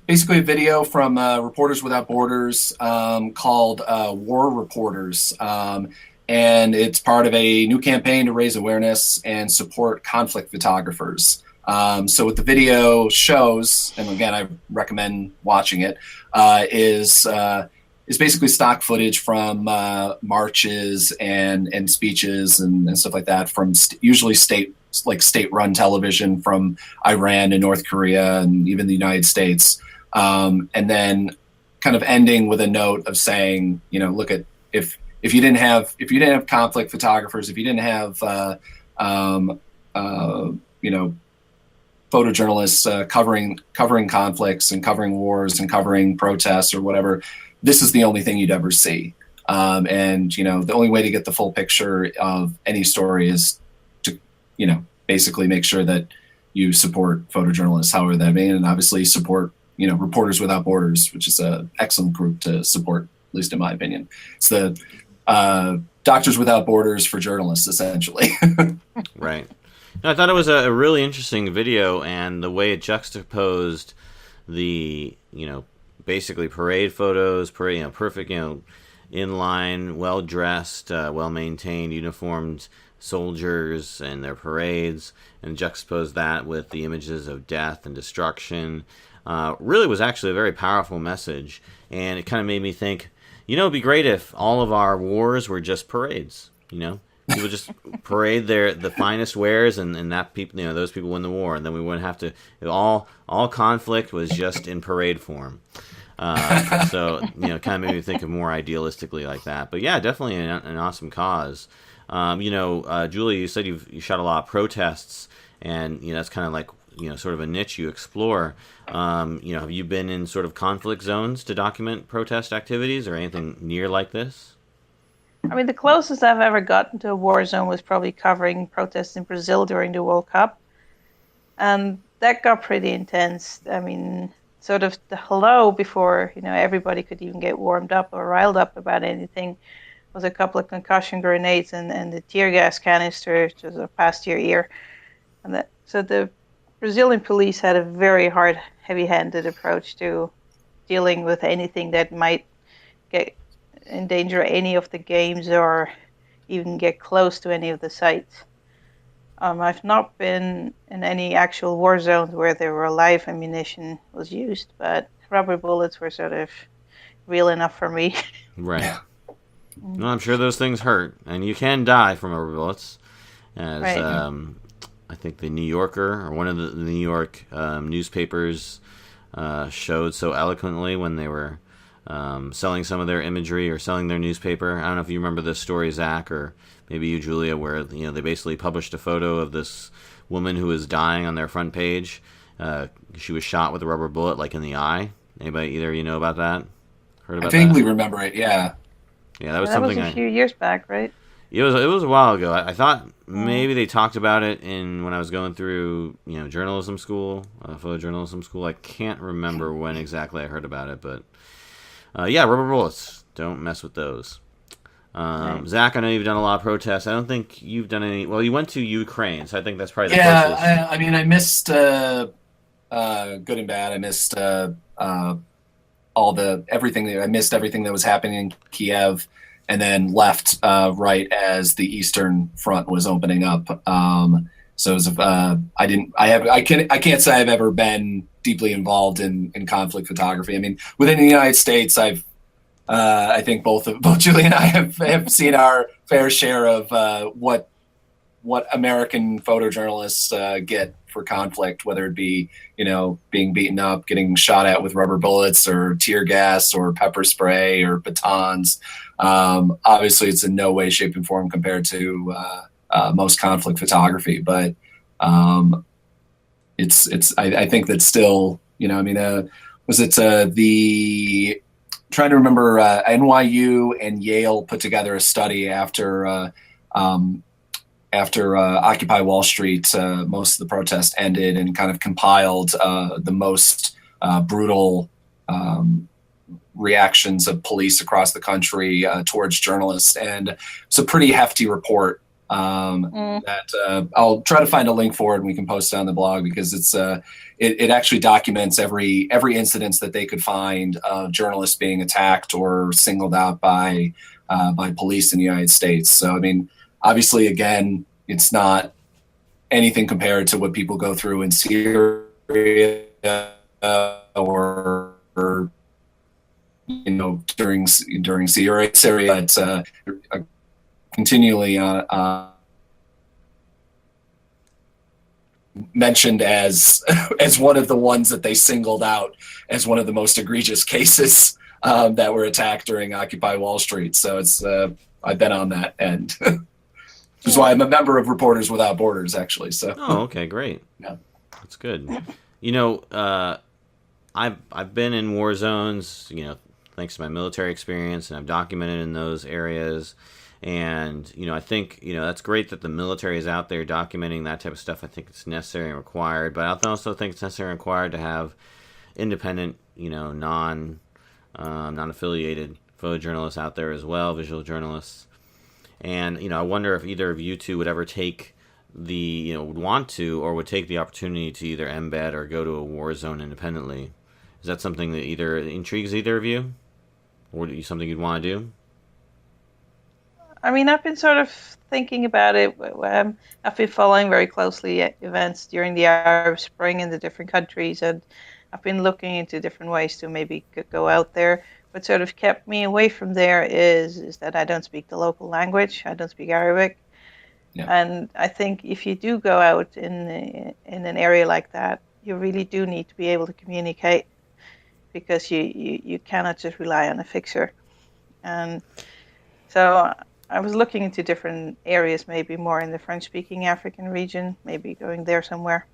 basically a video from Reporters Without Borders called War Reporters. And it's part of a new campaign to raise awareness and support conflict photographers. So what the video shows, and again, I recommend watching it, is basically stock footage from marches and speeches and stuff like that from usually state-run television from Iran and North Korea and even the United States, and then kind of ending with a note of saying, look at if you didn't have conflict photographers, if you didn't have photojournalists covering conflicts and covering wars and covering protests or whatever, this is the only thing you'd ever see. And the only way to get the full picture of any story is to basically make sure that you support photojournalists, however that may, and obviously support Reporters Without Borders, which is an excellent group to support, at least in my opinion. It's the Doctors Without Borders for journalists, essentially. Right. No, I thought it was a really interesting video, and the way it juxtaposed the basically parade photos, perfect, in line, well dressed, well maintained, uniformed soldiers and their parades, and juxtaposed that with the images of death and destruction. Really was actually a very powerful message, and it kind of made me think, it'd be great if all of our wars were just parades, People just parade the finest wares, and that people, those people win the war, and then we wouldn't have to. All conflict was just in parade form. So kind of made me think of more idealistically like that. But yeah, definitely an awesome cause. Julie, you said you shot a lot of protests, and that's kind of like sort of a niche you explore. Have you been in sort of conflict zones to document protest activities or anything near like this? I mean, the closest I've ever gotten to a war zone was probably covering protests in Brazil during the World Cup. And that got pretty intense. I mean, sort of the hello before, everybody could even get warmed up or riled up about anything was a couple of concussion grenades and the tear gas canisters just past your ear. So the Brazilian police had a very hard, heavy-handed approach to dealing with anything that might get endanger any of the games or even get close to any of the sites. I've not been in any actual war zones where there were live ammunition was used, but rubber bullets were sort of real enough for me. Right. No, I'm sure those things hurt, and you can die from rubber bullets. As right. I think the New Yorker, or one of the New York newspapers, showed so eloquently when they were selling some of their imagery or selling their newspaper. I don't know if you remember this story, Zach, or maybe you, Julia, where they basically published a photo of this woman who was dying on their front page. She was shot with a rubber bullet, like in the eye. Anybody, either of you know about that? Heard about I vaguely that? remember it. Yeah. Yeah, that was That was something a few years back, right? It was a while ago. I thought maybe they talked about it when I was going through journalism school, photojournalism school. I can't remember when exactly I heard about it, but yeah, rubber bullets. Don't mess with those. Right. Zach, I know you've done a lot of protests. I don't think you've done any. Well, you went to Ukraine, so I think that's probably the closest. Yeah. I mean, I missed good and bad. I missed everything. I missed everything that was happening in Kiev, and then left right as the Eastern Front was opening up. So it was, I can't say I've ever been deeply involved in conflict photography. I mean, within the United States, I think both Julie and I have seen our fair share of what American photojournalists get for conflict, whether it be being beaten up, getting shot at with rubber bullets or tear gas or pepper spray or batons. Obviously, it's in no way, shape, and form compared to most conflict photography, but it's I think that still was it the trying to remember NYU and Yale put together a study after Occupy Wall Street, most of the protests ended, and kind of compiled the most brutal reactions of police across the country towards journalists. And it's a pretty hefty report that I'll try to find a link for it and we can post it on the blog, because it actually documents every incident that they could find of journalists being attacked or singled out by police in the United States. So, I mean, obviously, again, it's not anything compared to what people go through in Syria or during Syria. It's continually mentioned as one of the ones that they singled out as one of the most egregious cases that were attacked during Occupy Wall Street. So it's I've been on that end. Which is why I'm a member of Reporters Without Borders, actually. So. Oh, okay, great. Yeah, that's good. I've been in war zones, thanks to my military experience, and I've documented in those areas. And I think that's great that the military is out there documenting that type of stuff. I think it's necessary and required, but I also think it's necessary and required to have independent, non-affiliated photojournalists out there as well, visual journalists. And I wonder if either of you two would ever take would want to or would take the opportunity to either embed or go to a war zone independently. Is that something that either intrigues either of you, or something you'd want to do? I mean, I've been sort of thinking about it. I've been following very closely events during the Arab Spring in the different countries, and I've been looking into different ways to maybe go out there. What sort of kept me away from there is that I don't speak the local language. I don't speak Arabic. And I think if you do go out in an area like that, you really do need to be able to communicate, because you cannot just rely on a fixer. And so I was looking into different areas, maybe more in the French-speaking African region, maybe going there somewhere.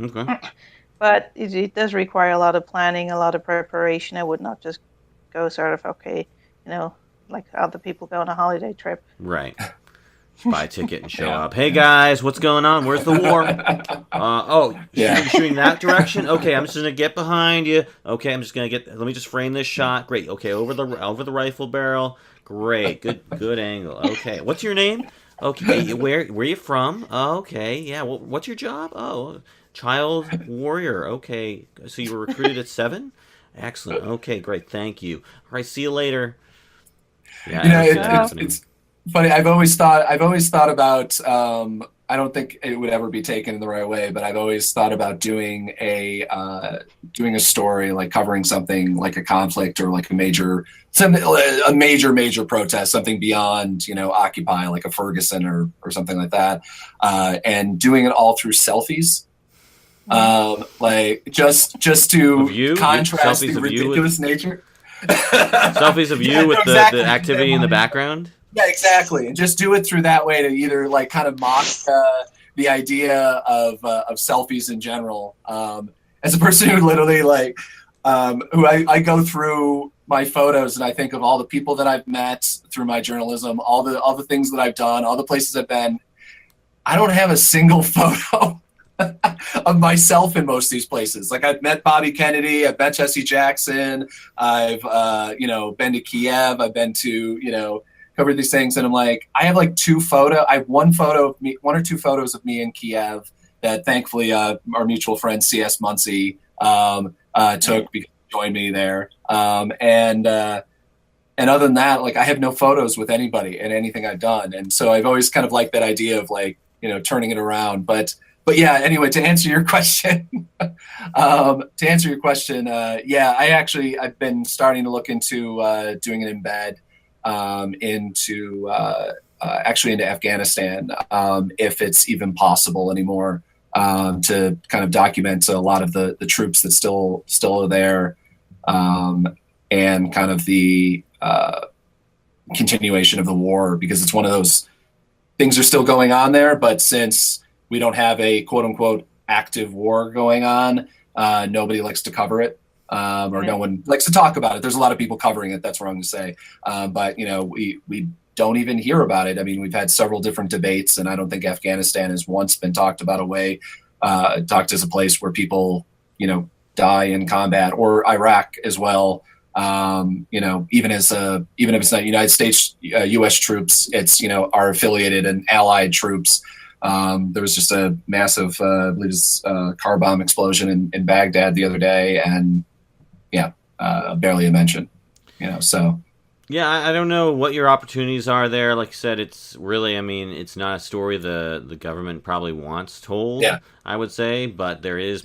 Okay. But it does require a lot of planning, a lot of preparation. I would not just go sort of, okay, like other people go on a holiday trip. Right. Buy a ticket and show up. Hey guys, what's going on? Where's the war? Shooting that direction. Okay, I'm just gonna get behind you. Okay, I'm just gonna let me just frame this shot. Great. Okay, over the rifle barrel. Great. Good angle. Okay, what's your name? Okay, where are you from? Okay, yeah. Well, what's your job? Oh, child warrior. Okay, so you were recruited at 7. Excellent. Okay, great. Thank you. All right, see you later. Yeah, it's funny. I've always thought about. I don't think it would ever be taken in the right way, but I've always thought about doing a story, like covering something like a conflict or like a major protest, something beyond Occupy, like a Ferguson or something like that, and doing it all through selfies. Like just to contrast the ridiculous nature. Selfies of you with the activity in the background. Yeah, exactly, and just do it through that way to either like kind of mock the idea of selfies in general. As a person who literally who I go through my photos and I think of all the people that I've met through my journalism, all the things that I've done, all the places I've been. I don't have a single photo of myself in most of these places. Like I've met Bobby Kennedy, I've met Jesse Jackson, I've been to Kiev, I've been to covered these things, and I'm like, I have like I have one or two photos of me in Kiev that thankfully our mutual friend C.S. Muncie took because he joined me there. And other than that, like I have no photos with anybody in anything I've done, and so I've always kind of liked that idea of like turning it around, but yeah, anyway, to answer your question, I've been starting to look into doing an embed into Afghanistan, if it's even possible anymore, to kind of document a lot of the troops that still are there, and kind of the continuation of the war, because it's one of those things are still going on there, but since we don't have a quote unquote active war going on, nobody likes to cover it. Or no one likes to talk about it. There's a lot of people covering it. That's wrong to say. But we don't even hear about it. I mean, we've had several different debates, and I don't think Afghanistan has once been talked about talked as a place where people, die in combat, or Iraq as well. Even if it's not United States, U.S. troops, it's, our affiliated and allied troops. There was just a massive, I believe it's car bomb explosion in Baghdad the other day, and barely a mention, so. Yeah, I don't know what your opportunities are there. Like I said, it's really, it's not a story the government probably wants told, I would say, but there are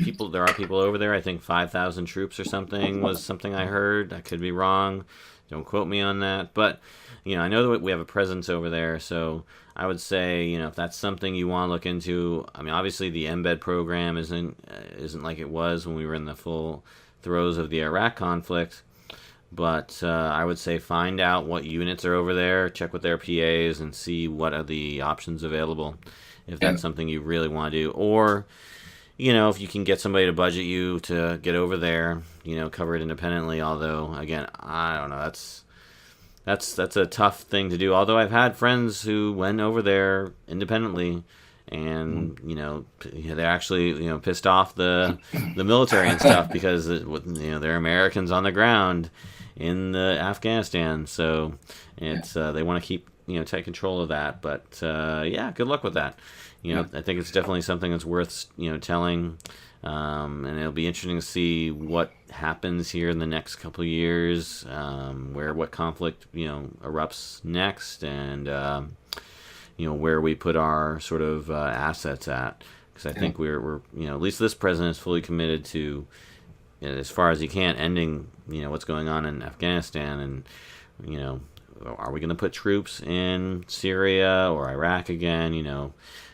people over there. I think 5,000 troops or something was something I heard. I could be wrong. Don't quote me on that. But, I know that we have a presence over there, so I would say, if that's something you want to look into, obviously the embed program isn't like it was when we were in the full throes of the Iraq conflict, but I would say find out what units are over there, check with their PAs, and see what are the options available, if that's something you really want to do. Or, if you can get somebody to budget you to get over there, cover it independently. Although, again, I don't know, that's a tough thing to do. Although I've had friends who went over there independently, and they're actually pissed off the military and stuff, because they're Americans on the ground in the Afghanistan, so it's they want to keep tight control of that. But good luck with that. I think it's definitely something that's worth telling, and it'll be interesting to see what happens here in the next couple of years, what conflict erupts next, and where we put our sort of assets at, because I think we're at least this president is fully committed to, as far as he can, ending what's going on in Afghanistan, and are we going to put troops in Syria or Iraq again?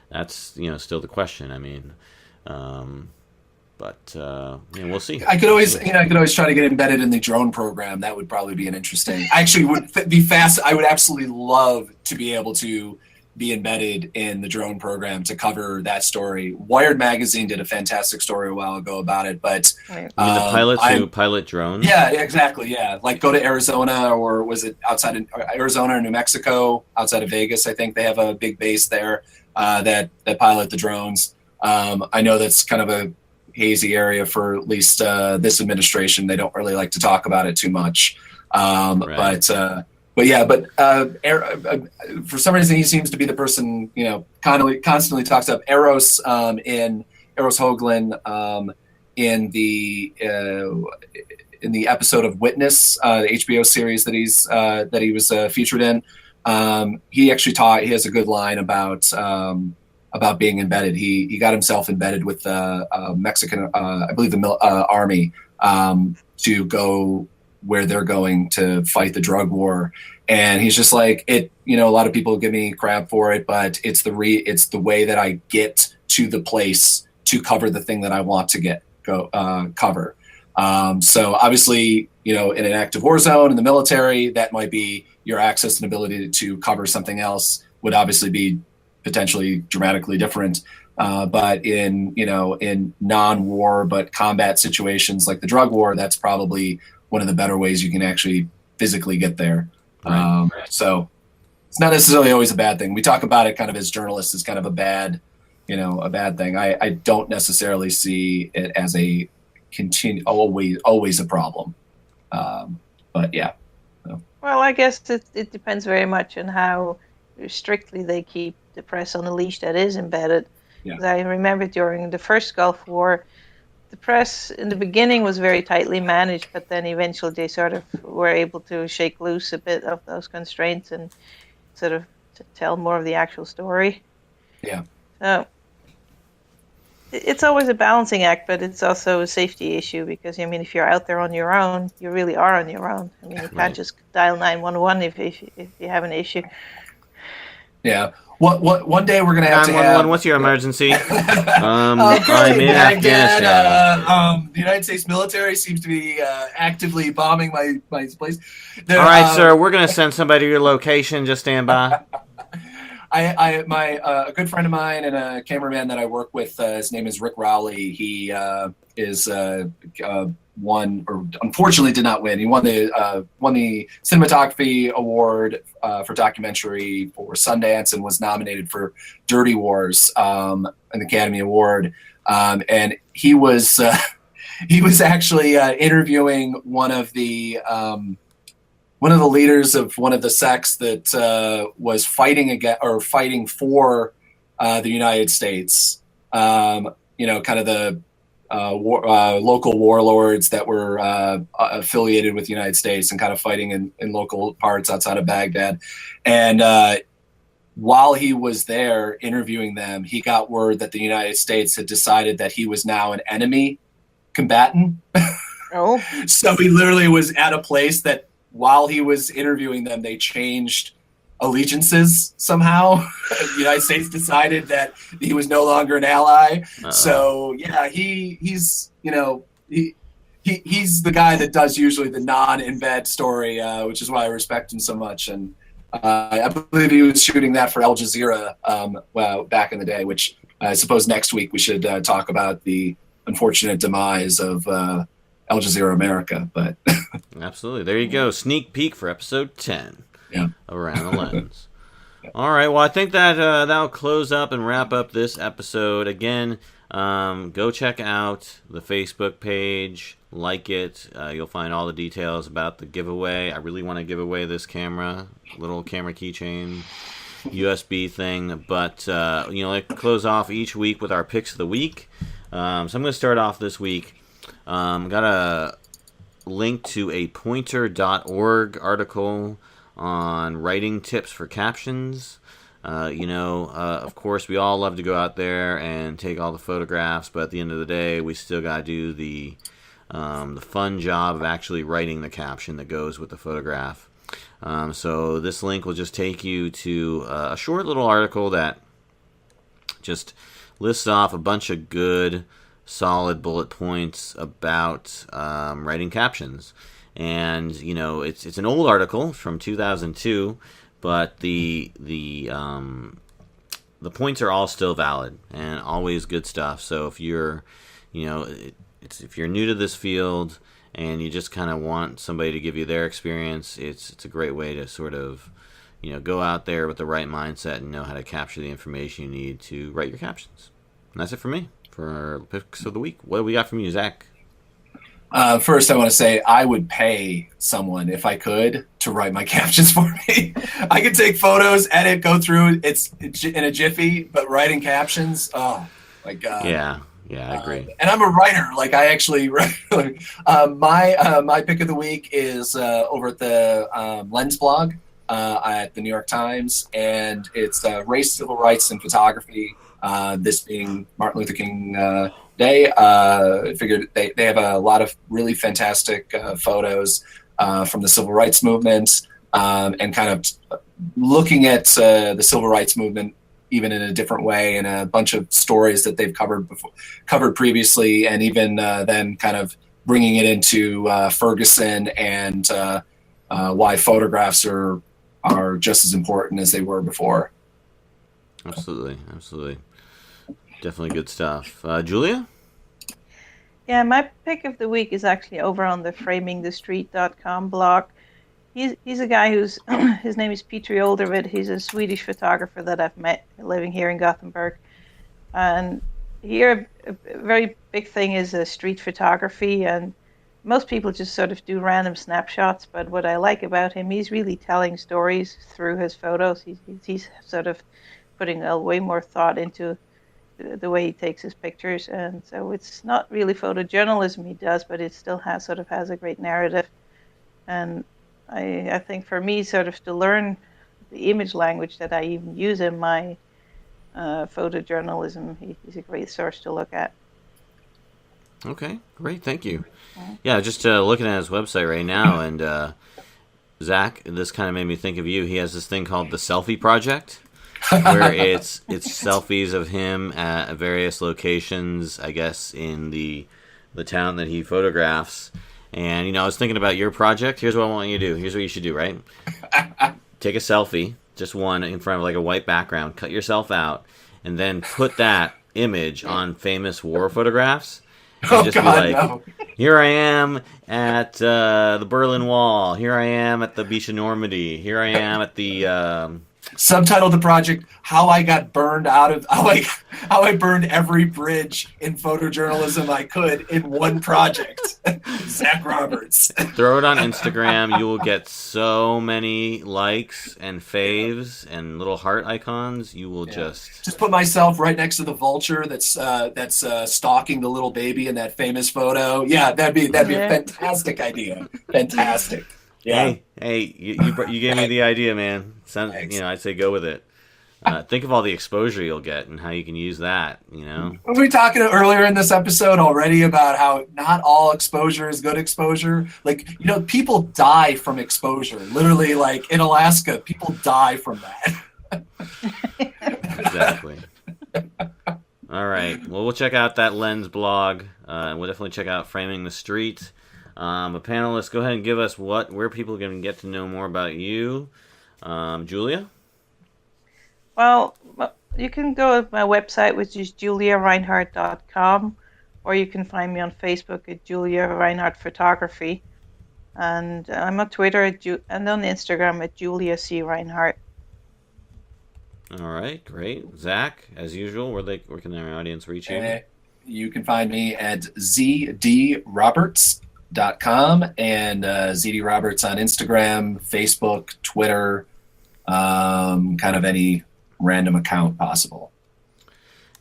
That's still the question. I mean, but we'll see. I could always try to get embedded in the drone program. That would probably be an interesting. I actually would be fast. I would absolutely love to be able to be embedded in the drone program to cover that story. Wired magazine did a fantastic story a while ago about it, but you mean the pilots who pilot drones? Yeah, exactly. Yeah, like go to Arizona, or was it outside of Arizona or New Mexico, outside of Vegas? I think they have a big base there that pilot the drones. I know that's kind of a hazy area for at least this administration. They don't really like to talk about it too much. Right. But for some reason he seems to be the person constantly talks up Eros in Eros Hoagland in the episode of Witness, the HBO series that he was featured in. He actually he has a good line about being embedded. He got himself embedded with the Mexican, I believe the army, to go where they're going to fight the drug war. And he's just like, a lot of people give me crap for it, but it's the way that I get to the place to cover the thing that I want to cover. So obviously, in an active war zone in the military, that might be your access and ability to cover something else would obviously be potentially dramatically different. But in non-war but combat situations like the drug war, that's probably one of the better ways you can actually physically get there. Right. So it's not necessarily always a bad thing. We talk about it kind of as journalists as kind of a bad thing. I don't necessarily see it as a always a problem. But yeah. So. Well, I guess it depends very much on how strictly they keep the press on a leash that is embedded. Yeah. I remember during the first Gulf War, the press in the beginning was very tightly managed, but then eventually they sort of were able to shake loose a bit of those constraints and sort of to tell more of the actual story. Yeah. So it's always a balancing act, but it's also a safety issue because, if you're out there on your own, you really are on your own. You can't just dial 911 if you have an issue. Yeah. One day we're going to have 911, what's your emergency? I'm in Afghanistan. The United States military seems to be actively bombing my place. All right, sir, we're going to send somebody to your location. Just stand by. A good friend of mine and a cameraman that I work with, his name is Rick Raleigh. He is won, or unfortunately did not win. He won the cinematography award for documentary for Sundance and was nominated for Dirty Wars, an Academy Award. And he was actually interviewing one of the leaders of one of the sects that was fighting for the United States. Kind of the local warlords that were affiliated with the United States and kind of fighting in local parts outside of Baghdad. And while he was there interviewing them, he got word that the United States had decided that he was now an enemy combatant. Oh. So he literally was at a place that while he was interviewing them, they changed allegiances somehow. The United States decided that he was no longer an ally. So yeah, he's the guy that does usually the non-embed story, which is why I respect him so much. And I believe he was shooting that for Al Jazeera back in the day, which I suppose next week we should talk about the unfortunate demise of Al Jazeera America. But absolutely, there you go, sneak peek for episode 10. Yeah. Around the Lens. All right. Well, I think that that'll close up and wrap up this episode. Again, go check out the Facebook page, like it. You'll find all the details about the giveaway. I really want to give away this little camera keychain USB thing. But, like close off each week with our picks of the week. So I'm going to start off this week. Got a link to a pointer.org article on writing tips for captions. Of course, we all love to go out there and take all the photographs, but at the end of the day, we still got to do the fun job of actually writing the caption that goes with the photograph. So this link will just take you to a short little article that just lists off a bunch of good, solid bullet points about writing captions. And it's an old article from 2002, but the points are all still valid and always good stuff. So if you're if you're new to this field and you just kind of want somebody to give you their experience, it's a great way to sort of go out there with the right mindset and know how to capture the information you need to write your captions. And that's it for me for our picks of the week. What do we got from you, Zach? First, I want to say I would pay someone, if I could, to write my captions for me. I could take photos, edit, go through. It's in a jiffy, but writing captions, oh my God. Yeah, I agree. And I'm a writer. Like, I actually write. My pick of the week is over at the Lens blog at the New York Times, and it's race, civil rights, and photography. This being Martin Luther King Day, I figured they have a lot of really fantastic photos from the civil rights movement, and kind of looking at the civil rights movement even in a different way, and a bunch of stories that they've covered previously, and even then kind of bringing it into Ferguson and why photographs are just as important as they were before. Absolutely. Definitely good stuff. Julia? Yeah, my pick of the week is actually over on the framingthestreet.com blog. He's a guy who's his name is Petri Oldervid. He's a Swedish photographer that I've met living here in Gothenburg. And here a very big thing is street photography, and most people just sort of do random snapshots, but what I like about him, he's really telling stories through his photos. He's sort of putting way more thought into the way he takes his pictures, and so it's not really photojournalism he does, but it still has a great narrative. And I think for me, sort of to learn the image language that I even use in my photojournalism, he's a great source to look at. Okay, great, thank you. Yeah, just looking at his website right now, and Zach, this kind of made me think of you. He has this thing called the Selfie Project, where it's selfies of him at various locations, I guess, in the town that he photographs. And, I was thinking about your project. Here's what I want you to do. Here's what you should do, right? Take a selfie, just one, in front of like a white background. Cut yourself out, and then put that image on famous war photographs. And just be like, no. Here I am at the Berlin Wall. Here I am at the Beach of Normandy. Here I am at the... Subtitled the project, How I Got Burned Out of... How I burned every bridge in photojournalism I could in one project. Zach Roberts. Throw it on Instagram. You will get so many likes and faves and little heart icons. You will just put myself right next to the vulture that's stalking the little baby in that famous photo. Yeah, that'd be a fantastic idea. Fantastic. Yeah. Hey, you gave me the idea, man. I'd say go with it. Think of all the exposure you'll get and how you can use that, Were we talking earlier in this episode already about how not all exposure is good exposure? Like, people die from exposure. Literally, like in Alaska, people die from that. Exactly. All right. Well, we'll check out that Lens blog. And we'll definitely check out Framing the Street. But panelists, go ahead and give us where people can get to know more about you. Julia? Well, you can go to my website, which is juliareinhart.com, or you can find me on Facebook at Julia Reinhart Photography. And I'm on Twitter and on Instagram at Julia C. Reinhart. All right, great. Zach, as usual, where can our audience reach you? You can find me at zdroberts.com and ZD Roberts on Instagram, Facebook, Twitter, kind of any random account possible.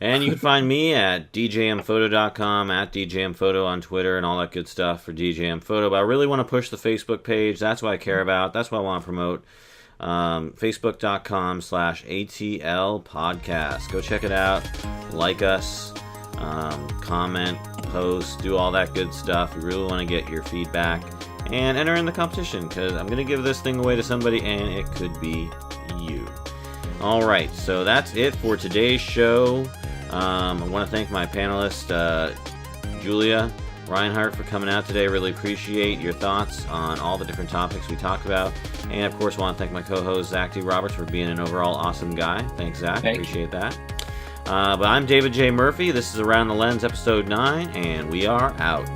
And you can find me at djmphoto.com, at djmphoto on Twitter, and all that good stuff for djmphoto. But I really want to push the Facebook page. That's what I care about. That's what I want to promote. Facebook.com/ATL podcast. Go check it out. Like us. Comment, post, do all that good stuff. We really want to get your feedback. and enter in the competition, because I'm going to give this thing away to somebody, and it could be you. Alright, so that's it for today's show. I want to thank my panelist, Julia Reinhart, for coming out today. Really appreciate your thoughts on all the different topics we talked about. And, of course, want to thank my co-host, Zach D. Roberts, for being an overall awesome guy. Thanks, Zach. Appreciate that. But I'm David J. Murphy. This is Around the Lens, Episode 9, and we are out.